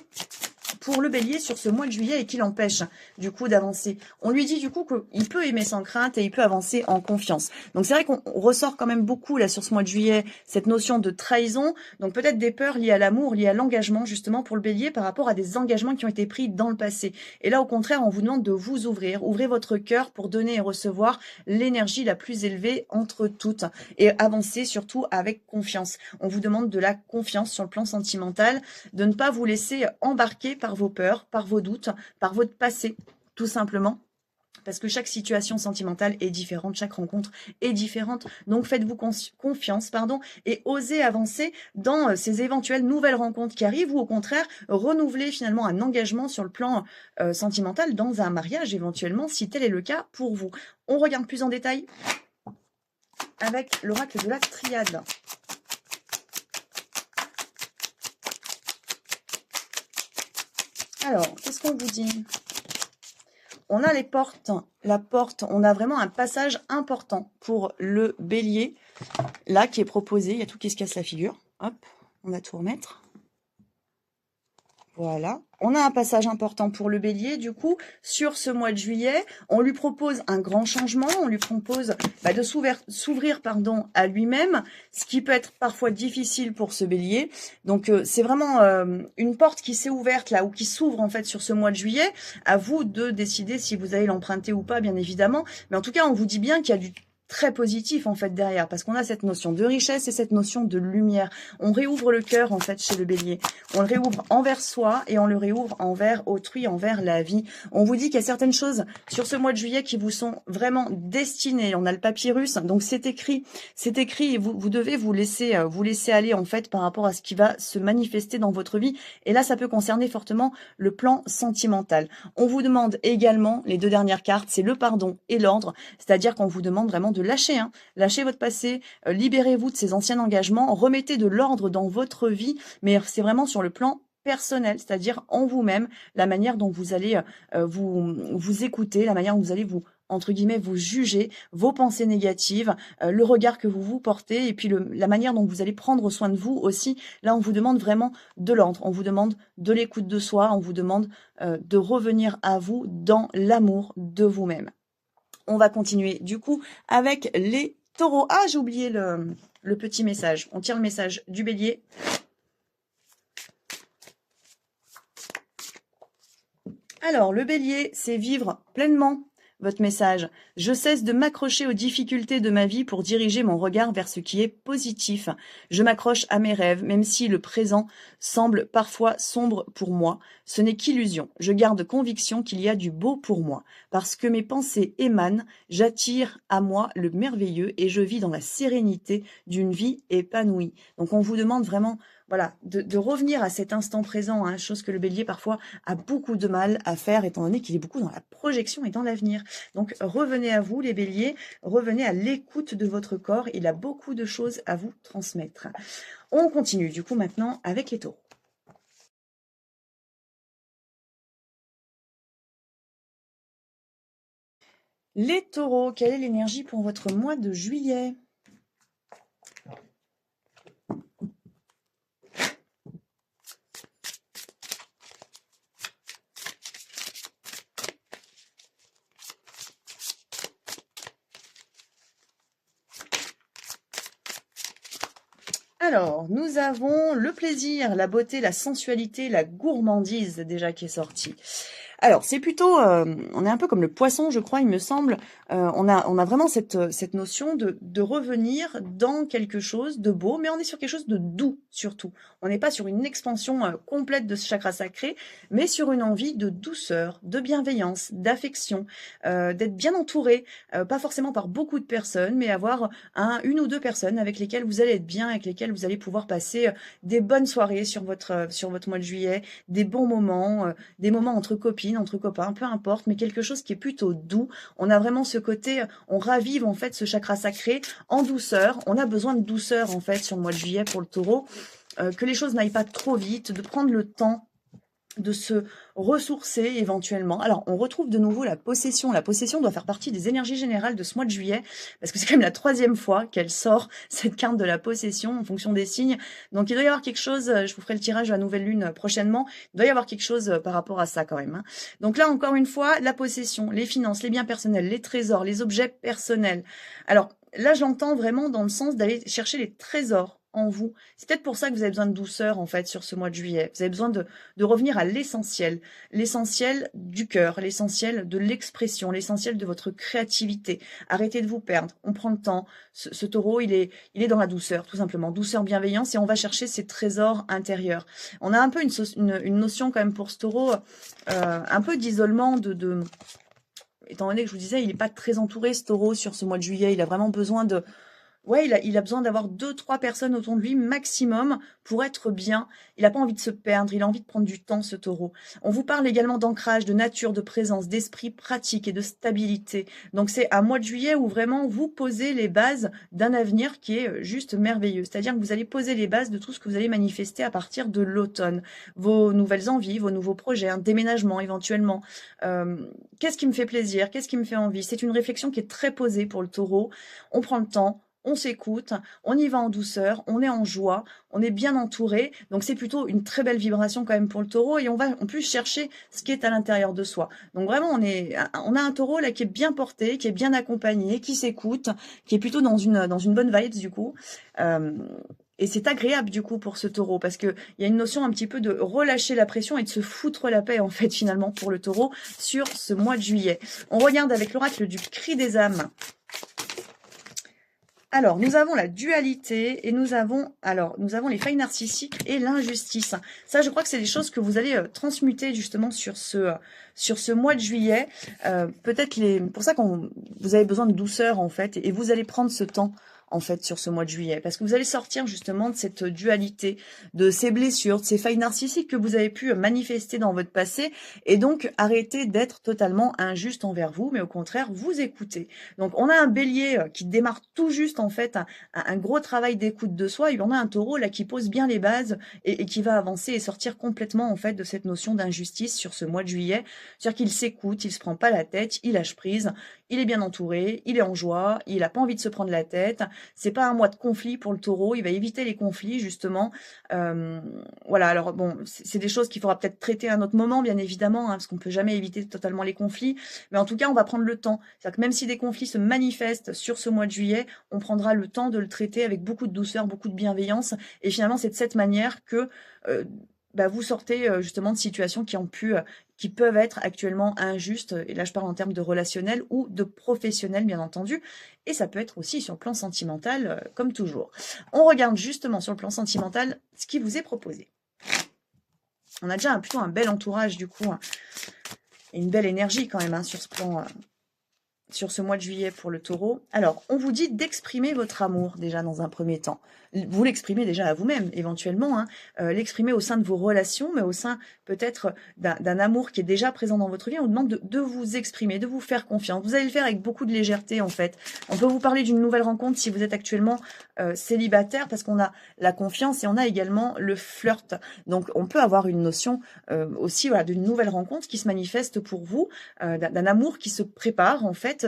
pour le bélier sur ce mois de juillet et qui l'empêche du coup d'avancer. On lui dit du coup qu'il peut aimer sans crainte et il peut avancer en confiance. Donc c'est vrai qu'on ressort quand même beaucoup là sur ce mois de juillet cette notion de trahison, donc peut-être des peurs liées à l'amour, liées à l'engagement justement pour le bélier par rapport à des engagements qui ont été pris dans le passé. Et là au contraire on vous demande de vous ouvrir, ouvrez votre cœur pour donner et recevoir l'énergie la plus élevée entre toutes et avancer surtout avec confiance. On vous demande de la confiance sur le plan sentimental, de ne pas vous laisser embarquer par vos peurs, par vos doutes, par votre passé, tout simplement. Parce que chaque situation sentimentale est différente, chaque rencontre est différente. Donc faites-vous confiance, et osez avancer dans ces éventuelles nouvelles rencontres qui arrivent ou au contraire renouveler finalement un engagement sur le plan sentimental dans un mariage éventuellement si tel est le cas pour vous. On regarde plus en détail avec l'oracle de la triade. Alors, qu'est-ce qu'on vous dit? On a les portes, la porte, on a vraiment un passage important pour le bélier, là, qui est proposé. Il y a tout qui se casse la figure. Hop, on va tout remettre. Voilà. On a un passage important pour le bélier, du coup, sur ce mois de juillet. On lui propose un grand changement, on lui propose de s'ouvrir à lui-même, ce qui peut être parfois difficile pour ce bélier. Donc, c'est vraiment une porte qui s'est ouverte là, ou qui s'ouvre en fait sur ce mois de juillet. À vous de décider si vous allez l'emprunter ou pas, bien évidemment. Mais en tout cas, on vous dit bien qu'il y a du très positif en fait derrière, parce qu'on a cette notion de richesse et cette notion de lumière. On réouvre le cœur en fait chez le bélier. On le réouvre envers soi et on le réouvre envers autrui, envers la vie. On vous dit qu'il y a certaines choses sur ce mois de juillet qui vous sont vraiment destinées. On a le papyrus, donc c'est écrit et vous devez vous laisser aller en fait par rapport à ce qui va se manifester dans votre vie. Et là, ça peut concerner fortement le plan sentimental. On vous demande également, les deux dernières cartes, c'est le pardon et l'ordre, c'est-à-dire qu'on vous demande vraiment de lâcher votre passé, libérez-vous de ces anciens engagements, remettez de l'ordre dans votre vie, mais c'est vraiment sur le plan personnel, c'est-à-dire en vous-même, la manière dont vous allez vous écouter, la manière dont vous allez vous, entre guillemets, vous juger, vos pensées négatives, le regard que vous portez, et puis la manière dont vous allez prendre soin de vous aussi. Là, on vous demande vraiment de l'ordre, on vous demande de l'écoute de soi, on vous demande de revenir à vous dans l'amour de vous-même. On va continuer du coup avec les taureaux. Ah, j'ai oublié le petit message. On tire le message du bélier. Alors, le bélier, c'est vivre pleinement votre message. Je cesse de m'accrocher aux difficultés de ma vie pour diriger mon regard vers ce qui est positif. Je m'accroche à mes rêves, même si le présent semble parfois sombre pour moi. Ce n'est qu'illusion. Je garde conviction qu'il y a du beau pour moi. Parce que mes pensées émanent, j'attire à moi le merveilleux et je vis dans la sérénité d'une vie épanouie. Donc on vous demande vraiment de revenir à cet instant présent, chose que le bélier parfois a beaucoup de mal à faire étant donné qu'il est beaucoup dans la projection et dans l'avenir. Donc revenez à vous les béliers, revenez à l'écoute de votre corps, il a beaucoup de choses à vous transmettre. On continue du coup maintenant avec les taureaux. Les taureaux, quelle est l'énergie pour votre mois de juillet ? Alors, nous avons le plaisir, la beauté, la sensualité, la gourmandise déjà qui est sortie. Alors, c'est plutôt, on est un peu comme le poisson, je crois, il me semble. On a vraiment cette notion de revenir dans quelque chose de beau, mais on est sur quelque chose de doux surtout. On n'est pas sur une expansion complète de ce chakra sacré, mais sur une envie de douceur, de bienveillance, d'affection, d'être bien entouré, pas forcément par beaucoup de personnes, mais avoir une ou deux personnes avec lesquelles vous allez être bien, avec lesquelles vous allez pouvoir passer des bonnes soirées sur votre mois de juillet, des bons moments, des moments entre copines, entre copains, peu importe, mais quelque chose qui est plutôt doux. On a vraiment ce côté, on ravive en fait ce chakra sacré en douceur. On a besoin de douceur en fait sur le mois de juillet pour le taureau, que les choses n'aillent pas trop vite, de prendre le temps de se ressourcer éventuellement. Alors, on retrouve de nouveau la possession. La possession doit faire partie des énergies générales de ce mois de juillet, parce que c'est quand même la 3e fois qu'elle sort, cette carte de la possession, en fonction des signes. Donc, il doit y avoir quelque chose, je vous ferai le tirage de la nouvelle lune prochainement, il doit y avoir quelque chose par rapport à ça quand même, hein. Donc là, encore une fois, la possession, les finances, les biens personnels, les trésors, les objets personnels. Alors, là, j'entends vraiment dans le sens d'aller chercher les trésors en vous. C'est peut-être pour ça que vous avez besoin de douceur, en fait, sur ce mois de juillet. Vous avez besoin de revenir à l'essentiel du cœur, l'essentiel de l'expression, l'essentiel de votre créativité. Arrêtez de vous perdre. On prend le temps. Ce taureau, il est dans la douceur, tout simplement. Douceur, bienveillance, et on va chercher ses trésors intérieurs. On a un peu une notion quand même pour ce taureau, un peu d'isolement, étant donné que je vous disais, il n'est pas très entouré, ce taureau, sur ce mois de juillet. Il a vraiment besoin de... Ouais, il a besoin d'avoir 2-3 personnes autour de lui maximum pour être bien. Il n'a pas envie de se perdre, il a envie de prendre du temps, ce taureau. On vous parle également d'ancrage, de nature, de présence, d'esprit pratique et de stabilité. Donc c'est un mois de juillet où vraiment vous posez les bases d'un avenir qui est juste merveilleux. C'est-à-dire que vous allez poser les bases de tout ce que vous allez manifester à partir de l'automne. Vos nouvelles envies, vos nouveaux projets, un déménagement éventuellement. Qu'est-ce qui me fait plaisir? Qu'est-ce qui me fait envie? C'est une réflexion qui est très posée pour le taureau. On prend le temps. On s'écoute, on y va en douceur, on est en joie, on est bien entouré. Donc c'est plutôt une très belle vibration quand même pour le taureau, et on va en plus chercher ce qui est à l'intérieur de soi. Donc vraiment on a un taureau là qui est bien porté, qui est bien accompagné, qui s'écoute, qui est plutôt dans une bonne vibe du coup. Et c'est agréable du coup pour ce taureau, parce que il y a une notion un petit peu de relâcher la pression et de se foutre la paix en fait finalement pour le taureau sur ce mois de juillet. On regarde avec l'oracle du cri des âmes. Alors, nous avons la dualité et nous avons les failles narcissiques et l'injustice. Ça, je crois que c'est des choses que vous allez transmuter justement sur ce mois de juillet. Peut-être pour ça vous avez besoin de douceur en fait, et vous allez prendre ce temps en fait sur ce mois de juillet, parce que vous allez sortir justement de cette dualité, de ces blessures, de ces failles narcissiques que vous avez pu manifester dans votre passé, et donc arrêter d'être totalement injuste envers vous, mais au contraire vous écouter. Donc on a un bélier qui démarre tout juste en fait un gros travail d'écoute de soi, et on a un taureau là qui pose bien les bases et qui va avancer et sortir complètement en fait de cette notion d'injustice sur ce mois de juillet. C'est-à-dire qu'il s'écoute, il se prend pas la tête, il lâche prise, il est bien entouré, il est en joie, il a pas envie de se prendre la tête. C'est pas un mois de conflit pour le taureau, il va éviter les conflits justement. Voilà, alors bon, c'est des choses qu'il faudra peut-être traiter à un autre moment, bien évidemment, hein, parce qu'on peut jamais éviter totalement les conflits. Mais en tout cas, on va prendre le temps. C'est-à-dire que même si des conflits se manifestent sur ce mois de juillet, on prendra le temps de le traiter avec beaucoup de douceur, beaucoup de bienveillance. Et finalement, c'est de cette manière que vous sortez justement de situations qui peuvent être actuellement injustes. Et là, je parle en termes de relationnel ou de professionnel, bien entendu. Et ça peut être aussi sur le plan sentimental, comme toujours. On regarde justement sur le plan sentimental ce qui vous est proposé. On a déjà plutôt un bel entourage, du coup, hein, et une belle énergie quand même sur ce plan, sur ce mois de juillet pour le taureau. Alors, on vous dit d'exprimer votre amour déjà dans un premier temps. Vous l'exprimez déjà à vous-même, éventuellement, hein, l'exprimer au sein de vos relations, mais au sein peut-être d'un amour qui est déjà présent dans votre vie. On vous demande de vous exprimer, de vous faire confiance. Vous allez le faire avec beaucoup de légèreté, en fait. On peut vous parler d'une nouvelle rencontre si vous êtes actuellement célibataire, parce qu'on a la confiance et on a également le flirt. Donc, on peut avoir une notion aussi d'une nouvelle rencontre qui se manifeste pour vous, d'un amour qui se prépare, en fait,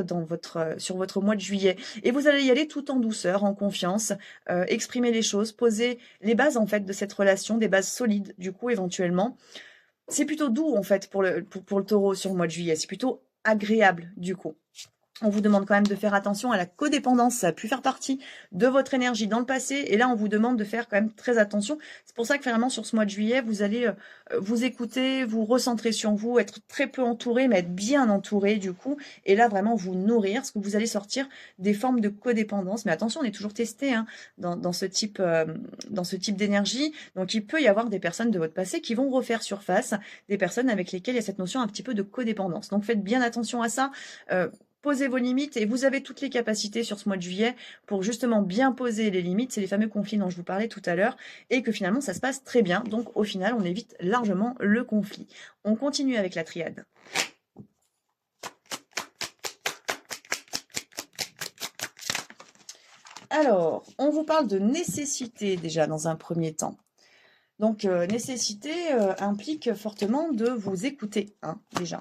sur votre mois de juillet. Et vous allez y aller tout en douceur, en confiance, exprimer les choses, poser les bases en fait de cette relation, des bases solides du coup éventuellement. C'est plutôt doux en fait pour le taureau sur le mois de juillet, c'est plutôt agréable du coup. On vous demande quand même de faire attention à la codépendance. Ça a pu faire partie de votre énergie dans le passé. Et là, on vous demande de faire quand même très attention. C'est pour ça que finalement, sur ce mois de juillet, vous allez vous écouter, vous recentrer sur vous, être très peu entouré, mais être bien entouré du coup. Et là, vraiment vous nourrir, parce que vous allez sortir des formes de codépendance. Mais attention, on est toujours testé dans ce type d'énergie. Donc, il peut y avoir des personnes de votre passé qui vont refaire surface, des personnes avec lesquelles il y a cette notion un petit peu de codépendance. Donc, faites bien attention à ça. Posez vos limites, et vous avez toutes les capacités sur ce mois de juillet pour justement bien poser les limites. C'est les fameux conflits dont je vous parlais tout à l'heure, et que finalement ça se passe très bien. Donc au final, on évite largement le conflit. On continue avec la triade. Alors, on vous parle de nécessité déjà dans un premier temps. Donc, nécessité implique fortement de vous écouter, hein, déjà.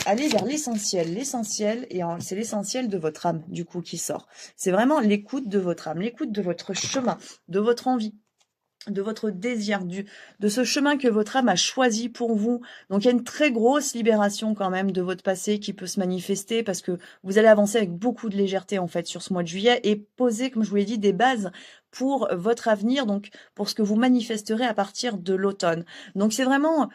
Aller vers l'essentiel. L'essentiel, et c'est l'essentiel de votre âme, du coup, qui sort. C'est vraiment l'écoute de votre âme, l'écoute de votre chemin, de votre envie, de votre désir, de ce chemin que votre âme a choisi pour vous. Donc il y a une très grosse libération quand même de votre passé qui peut se manifester parce que vous allez avancer avec beaucoup de légèreté en fait sur ce mois de juillet et poser, comme je vous l'ai dit, des bases pour votre avenir, donc pour ce que vous manifesterez à partir de l'automne. Donc c'est vraiment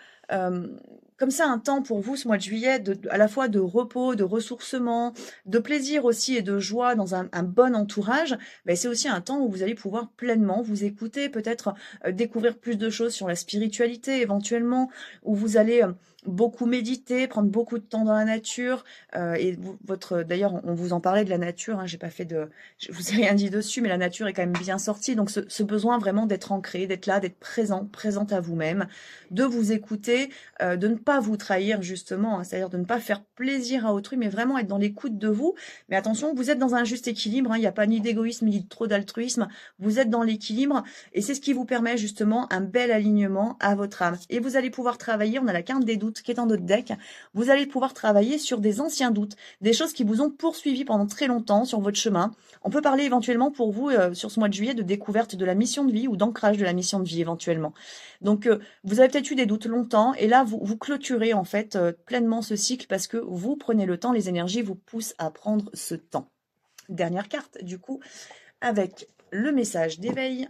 comme ça un temps pour vous ce mois de juillet, à la fois de repos, de ressourcement, de plaisir aussi et de joie dans un bon entourage. Ben, c'est aussi un temps où vous allez pouvoir pleinement vous écouter, peut-être découvrir plus de choses sur la spiritualité éventuellement, où vous allez beaucoup méditer, prendre beaucoup de temps dans la nature. Et d'ailleurs, on vous en parlait de la nature. Hein, je vous ai rien dit dessus, mais la nature est quand même bien sortie. Donc, ce besoin vraiment d'être ancré, d'être là, d'être présente à vous-même, de vous écouter, de ne pas vous trahir justement, hein, c'est-à-dire de ne pas faire plaisir à autrui, mais vraiment être dans l'écoute de vous. Mais attention, vous êtes dans un juste équilibre. Hein, il n'y a pas ni d'égoïsme ni trop d'altruisme. Vous êtes dans l'équilibre et c'est ce qui vous permet justement un bel alignement à votre âme. Et vous allez pouvoir travailler, on a la carte des doutes qui est dans notre deck, vous allez pouvoir travailler sur des anciens doutes, des choses qui vous ont poursuivi pendant très longtemps sur votre chemin. On peut parler éventuellement pour vous sur ce mois de juillet de découverte de la mission de vie ou d'ancrage de la mission de vie éventuellement. Donc vous avez peut-être eu des doutes longtemps et là vous clôturez en fait pleinement ce cycle parce que vous prenez le temps, les énergies vous poussent à prendre ce temps. Dernière carte du coup avec le message d'éveil.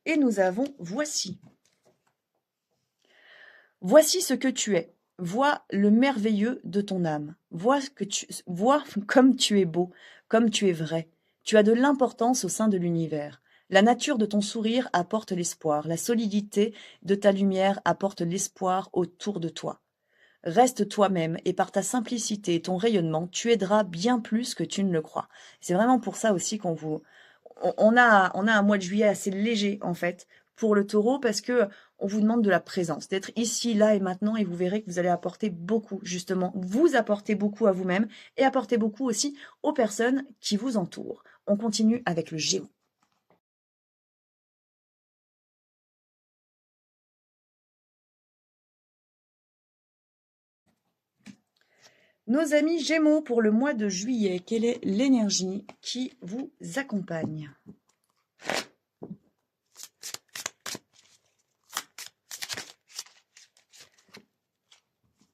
Et nous avons voici. Voici ce que tu es. Vois le merveilleux de ton âme. Vois comme tu es beau, comme tu es vrai. Tu as de l'importance au sein de l'univers. La nature de ton sourire apporte l'espoir. La solidité de ta lumière apporte l'espoir autour de toi. Reste toi-même et par ta simplicité et ton rayonnement, tu aideras bien plus que tu ne le crois. C'est vraiment pour ça aussi on a un mois de juillet assez léger en fait pour le taureau parce que on vous demande de la présence, d'être ici, là et maintenant et vous verrez que vous allez apporter beaucoup justement, vous apportez beaucoup à vous-même et apporter beaucoup aussi aux personnes qui vous entourent. On continue avec le Gémeaux. Nos amis Gémeaux pour le mois de juillet, quelle est l'énergie qui vous accompagne ?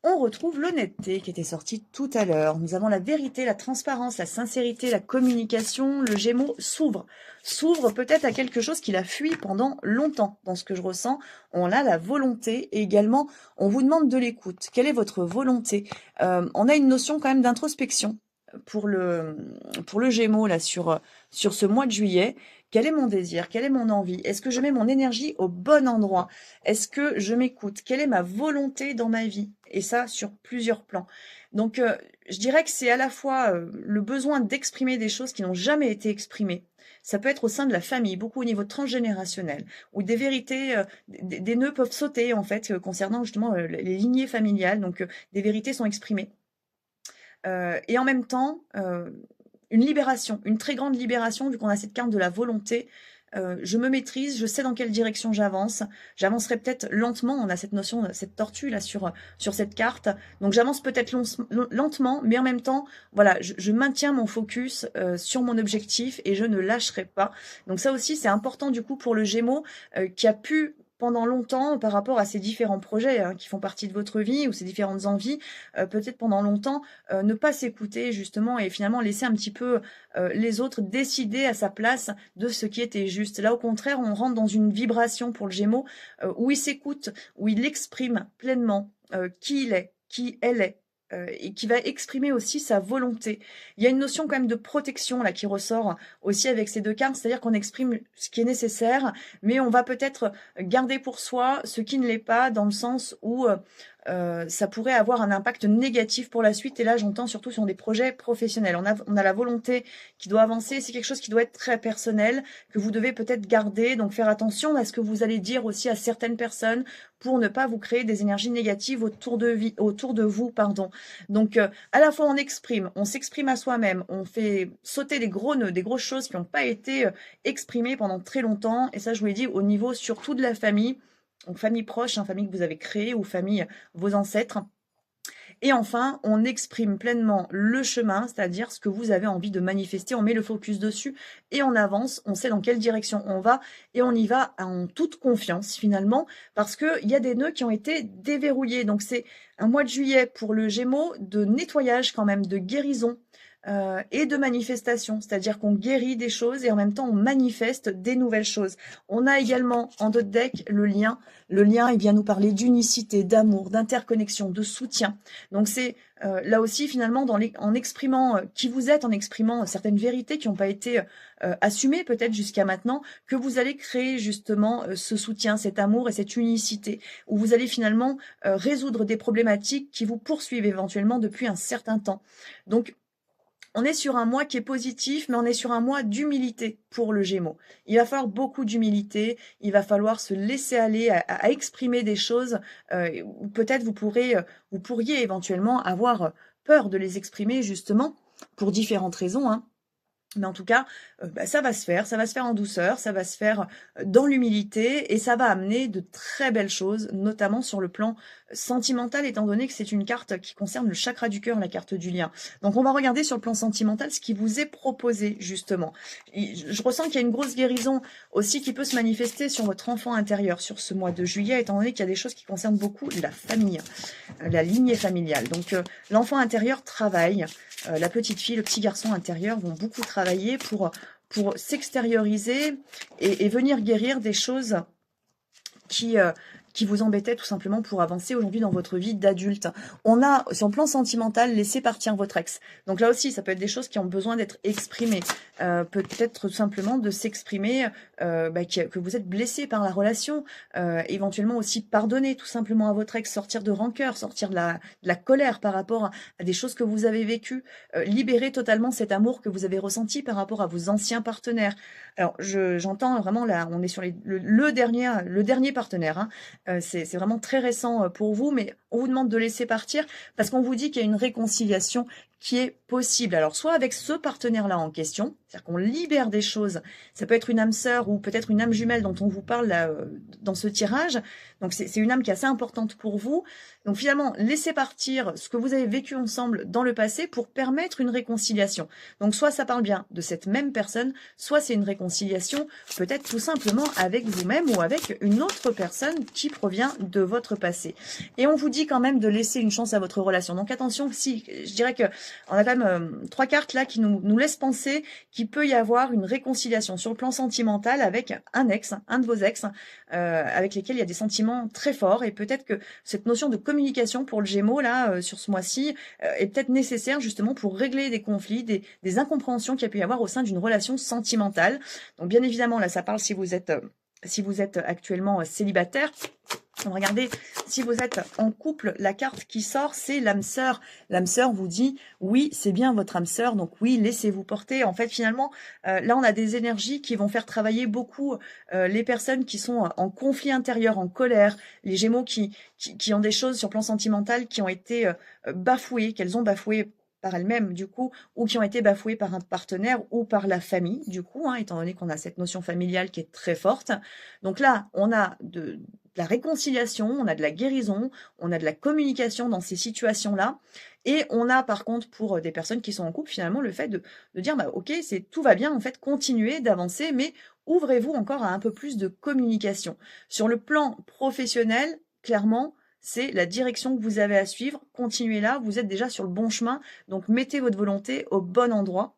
On retrouve l'honnêteté qui était sortie tout à l'heure. Nous avons la vérité, la transparence, la sincérité, la communication. Le Gémeaux s'ouvre peut-être à quelque chose qu'il a fui pendant longtemps. Dans ce que je ressens, on a la volonté et également on vous demande de l'écoute. Quelle est votre volonté ? On a une notion quand même d'introspection pour le Gémeaux là sur ce mois de juillet. Quel est mon désir? Quelle est mon envie? Est-ce que je mets mon énergie au bon endroit? Est-ce que je m'écoute? Quelle est ma volonté dans ma vie? Et ça, sur plusieurs plans. Donc, je dirais que c'est à la fois le besoin d'exprimer des choses qui n'ont jamais été exprimées. Ça peut être au sein de la famille, beaucoup au niveau transgénérationnel, où des vérités, des nœuds peuvent sauter, en fait, concernant justement les lignées familiales. Donc, des vérités sont exprimées. Et en même temps, une libération, une très grande libération, vu qu'on a cette carte de la volonté. Je me maîtrise, je sais dans quelle direction j'avance. J'avancerai peut-être lentement. On a cette notion, cette tortue là sur cette carte. Donc j'avance peut-être lentement, mais en même temps, voilà, je maintiens mon focus sur mon objectif et je ne lâcherai pas. Donc ça aussi, c'est important du coup pour le Gémeaux qui a pu pendant longtemps par rapport à ces différents projets hein, qui font partie de votre vie ou ces différentes envies, peut-être pendant longtemps ne pas s'écouter justement et finalement laisser un petit peu les autres décider à sa place de ce qui était juste. Là, au contraire, on rentre dans une vibration pour le Gémeaux où il s'écoute, où il exprime pleinement qui il est, qui elle est. Et qui va exprimer aussi sa volonté. Il y a une notion quand même de protection là qui ressort aussi avec ces deux cartes, c'est-à-dire qu'on exprime ce qui est nécessaire, mais on va peut-être garder pour soi ce qui ne l'est pas, dans le sens où ça pourrait avoir un impact négatif pour la suite. Et là, j'entends surtout sur des projets professionnels. On a la volonté qui doit avancer. C'est quelque chose qui doit être très personnel, que vous devez peut-être garder. Donc, faire attention à ce que vous allez dire aussi à certaines personnes pour ne pas vous créer des énergies négatives autour de vous, pardon. Donc, à la fois, on s'exprime à soi-même, on fait sauter des gros nœuds, des grosses choses qui n'ont pas été exprimées pendant très longtemps. Et ça, je vous l'ai dit, au niveau surtout de la famille. Donc, famille proche, hein, famille que vous avez créée ou famille, vos ancêtres. Et enfin, on exprime pleinement le chemin, c'est-à-dire ce que vous avez envie de manifester. On met le focus dessus et on avance. On sait dans quelle direction on va et on y va en toute confiance finalement parce qu'il y a des nœuds qui ont été déverrouillés. Donc, c'est un mois de juillet pour le Gémeaux de nettoyage quand même, de guérison. Et de manifestation, c'est-à-dire qu'on guérit des choses et en même temps on manifeste des nouvelles choses. On a également en d'autres decks le lien. Le lien, il vient nous parler d'unicité, d'amour, d'interconnexion, de soutien. Donc c'est là aussi finalement en exprimant qui vous êtes, en exprimant certaines vérités qui n'ont pas été assumées peut-être jusqu'à maintenant, que vous allez créer justement ce soutien, cet amour et cette unicité, où vous allez finalement résoudre des problématiques qui vous poursuivent éventuellement depuis un certain temps. Donc on est sur un mois qui est positif, mais on est sur un mois d'humilité pour le Gémeaux. Il va falloir beaucoup d'humilité, il va falloir se laisser aller à exprimer des choses où peut-être vous pourriez éventuellement avoir peur de les exprimer justement pour différentes raisons, hein. Mais en tout cas, ça va se faire en douceur, ça va se faire dans l'humilité et ça va amener de très belles choses, notamment sur le plan sentimental, étant donné que c'est une carte qui concerne le chakra du cœur, la carte du lien. Donc on va regarder sur le plan sentimental ce qui vous est proposé, justement. Je ressens qu'il y a une grosse guérison aussi qui peut se manifester sur votre enfant intérieur sur ce mois de juillet, étant donné qu'il y a des choses qui concernent beaucoup la famille, la lignée familiale. Donc l'enfant intérieur travaille. La petite fille, le petit garçon intérieur vont beaucoup travailler pour s'extérioriser et venir guérir des choses qui vous embêtaient tout simplement pour avancer aujourd'hui dans votre vie d'adulte. On a, sur le plan sentimental, laissé partir votre ex. Donc là aussi, ça peut être des choses qui ont besoin d'être exprimées. Peut-être tout simplement de s'exprimer que vous êtes blessé par la relation. Éventuellement aussi pardonner tout simplement à votre ex, sortir de rancœur, sortir de la colère par rapport à des choses que vous avez vécues. Libérer totalement cet amour que vous avez ressenti par rapport à vos anciens partenaires. Alors, j'entends vraiment là, on est sur le dernier partenaire, hein. C'est vraiment très récent pour vous, mais on vous demande de laisser partir parce qu'on vous dit qu'il y a une réconciliation qui est possible. Alors, soit avec ce partenaire-là en question, c'est-à-dire qu'on libère des choses. Ça peut être une âme sœur ou peut-être une âme jumelle dont on vous parle là, dans ce tirage. Donc, c'est une âme qui est assez importante pour vous. Donc, finalement, laissez partir ce que vous avez vécu ensemble dans le passé pour permettre une réconciliation. Donc, soit ça parle bien de cette même personne, soit c'est une réconciliation peut-être tout simplement avec vous-même ou avec une autre personne qui provient de votre passé. Et on vous dit quand même de laisser une chance à votre relation. Donc, attention, si, je dirais que on a quand même 3 cartes là qui nous laissent penser qu'il peut y avoir une réconciliation sur le plan sentimental avec un ex, un de vos ex, avec lesquels il y a des sentiments très forts. Et peut-être que cette notion de communication pour le Gémeaux là sur ce mois-ci est peut-être nécessaire justement pour régler des conflits, des incompréhensions qu'il y a pu y avoir au sein d'une relation sentimentale. Donc bien évidemment là ça parle si vous êtes actuellement célibataire. On va regarder si vous êtes en couple. La carte qui sort, c'est l'âme sœur. L'âme sœur vous dit, oui, c'est bien votre âme sœur, donc oui, laissez-vous porter. En fait, finalement, là, on a des énergies qui vont faire travailler beaucoup les personnes qui sont en conflit intérieur, en colère, les Gémeaux qui ont des choses sur le plan sentimental qui ont été bafouées, qu'elles ont bafouées par elles-mêmes, du coup, ou qui ont été bafouées par un partenaire ou par la famille, du coup, hein, étant donné qu'on a cette notion familiale qui est très forte. Donc là, on a de la réconciliation, on a de la guérison, on a de la communication dans ces situations-là. Et on a par contre pour des personnes qui sont en couple finalement le fait de dire ok, tout va bien en fait, continuez d'avancer, mais ouvrez-vous encore à un peu plus de communication. Sur le plan professionnel, clairement, c'est la direction que vous avez à suivre. Continuez là, vous êtes déjà sur le bon chemin, donc mettez votre volonté au bon endroit.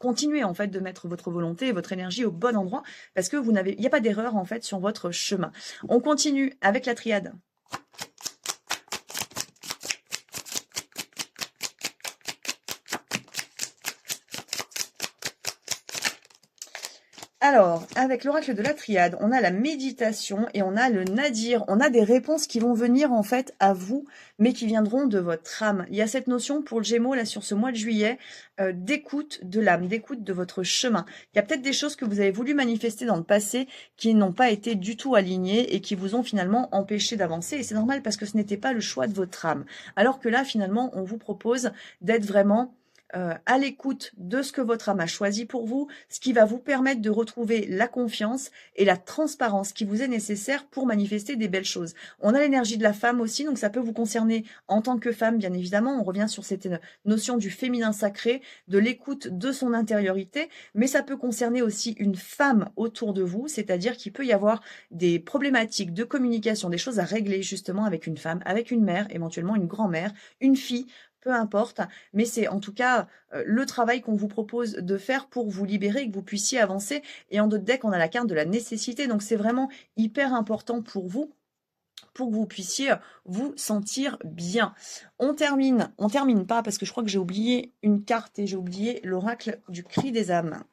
Continuez en fait de mettre votre volonté et votre énergie au bon endroit parce que il n'y a pas d'erreur en fait sur votre chemin. On continue avec la triade. Alors, avec l'oracle de la triade, on a la méditation et on a le nadir. On a des réponses qui vont venir en fait à vous, mais qui viendront de votre âme. Il y a cette notion pour le Gémeaux, là, sur ce mois de juillet, d'écoute de l'âme, d'écoute de votre chemin. Il y a peut-être des choses que vous avez voulu manifester dans le passé qui n'ont pas été du tout alignées et qui vous ont finalement empêché d'avancer. Et c'est normal parce que ce n'était pas le choix de votre âme. Alors que là, finalement, on vous propose d'être vraiment à l'écoute de ce que votre âme a choisi pour vous, ce qui va vous permettre de retrouver la confiance et la transparence qui vous est nécessaire pour manifester des belles choses. On a l'énergie de la femme aussi, donc ça peut vous concerner en tant que femme, bien évidemment. On revient sur cette notion du féminin sacré, de l'écoute de son intériorité, mais ça peut concerner aussi une femme autour de vous, c'est-à-dire qu'il peut y avoir des problématiques de communication, des choses à régler justement avec une femme, avec une mère, éventuellement une grand-mère, une fille, peu importe, mais c'est en tout cas le travail qu'on vous propose de faire pour vous libérer et que vous puissiez avancer. Et en d'autres decks, on a la carte de la nécessité, donc c'est vraiment hyper important pour vous, pour que vous puissiez vous sentir bien. On termine pas parce que je crois que j'ai oublié une carte et j'ai oublié l'oracle du cri des âmes.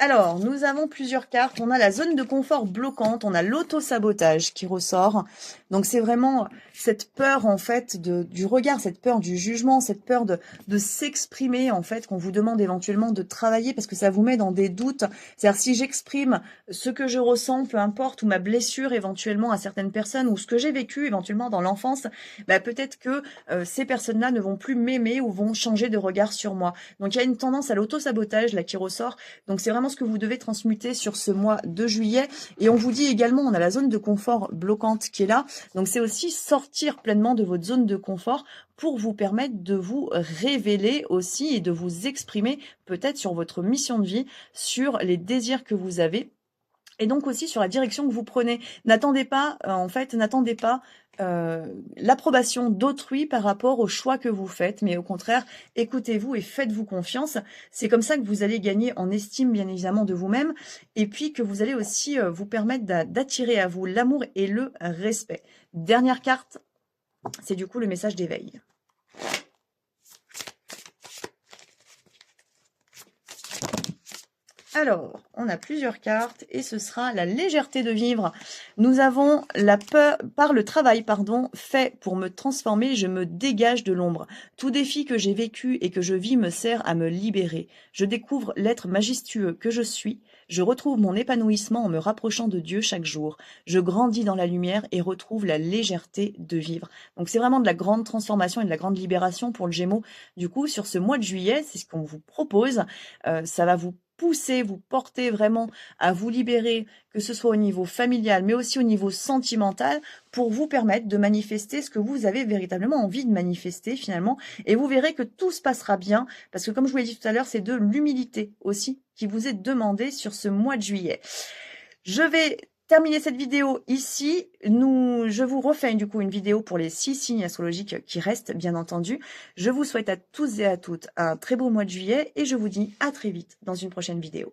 Alors, nous avons plusieurs cartes. On a la zone de confort bloquante, on a l'auto-sabotage qui ressort. Donc, c'est vraiment cette peur, en fait, du regard, cette peur du jugement, cette peur de s'exprimer, en fait, qu'on vous demande éventuellement de travailler parce que ça vous met dans des doutes. C'est-à-dire, si j'exprime ce que je ressens, peu importe, ou ma blessure éventuellement à certaines personnes, ou ce que j'ai vécu éventuellement dans l'enfance, bah, peut-être que ces personnes-là ne vont plus m'aimer ou vont changer de regard sur moi. Donc, il y a une tendance à l'auto-sabotage, là, qui ressort. Donc, c'est vraiment ce que vous devez transmuter sur ce mois de juillet. Et on vous dit également, on a la zone de confort bloquante qui est là. Donc, c'est aussi sortir pleinement de votre zone de confort pour vous permettre de vous révéler aussi et de vous exprimer peut-être sur votre mission de vie, sur les désirs que vous avez. Et donc aussi sur la direction que vous prenez. N'attendez pas, n'attendez pas l'approbation d'autrui par rapport au choix que vous faites, mais au contraire, écoutez-vous et faites-vous confiance. C'est comme ça que vous allez gagner en estime, bien évidemment, de vous-même, et puis que vous allez aussi vous permettre d'attirer à vous l'amour et le respect. Dernière carte, c'est du coup le message d'éveil. Alors, on a plusieurs cartes et ce sera la légèreté de vivre. Nous avons la peur, par le travail, fait pour me transformer, je me dégage de l'ombre. Tout défi que j'ai vécu et que je vis me sert à me libérer. Je découvre l'être majestueux que je suis. Je retrouve mon épanouissement en me rapprochant de Dieu chaque jour. Je grandis dans la lumière et retrouve la légèreté de vivre. Donc c'est vraiment de la grande transformation et de la grande libération pour le Gémeaux. Du coup, sur ce mois de juillet, c'est ce qu'on vous propose. Ça va vous pousser, vous porter vraiment à vous libérer, que ce soit au niveau familial, mais aussi au niveau sentimental, pour vous permettre de manifester ce que vous avez véritablement envie de manifester finalement. Et vous verrez que tout se passera bien, parce que comme je vous l'ai dit tout à l'heure, c'est de l'humilité aussi qui vous est demandée sur ce mois de juillet. Je vais terminer cette vidéo ici. Je vous refais du coup une vidéo pour les 6 signes astrologiques qui restent, bien entendu. Je vous souhaite à tous et à toutes un très beau mois de juillet et je vous dis à très vite dans une prochaine vidéo.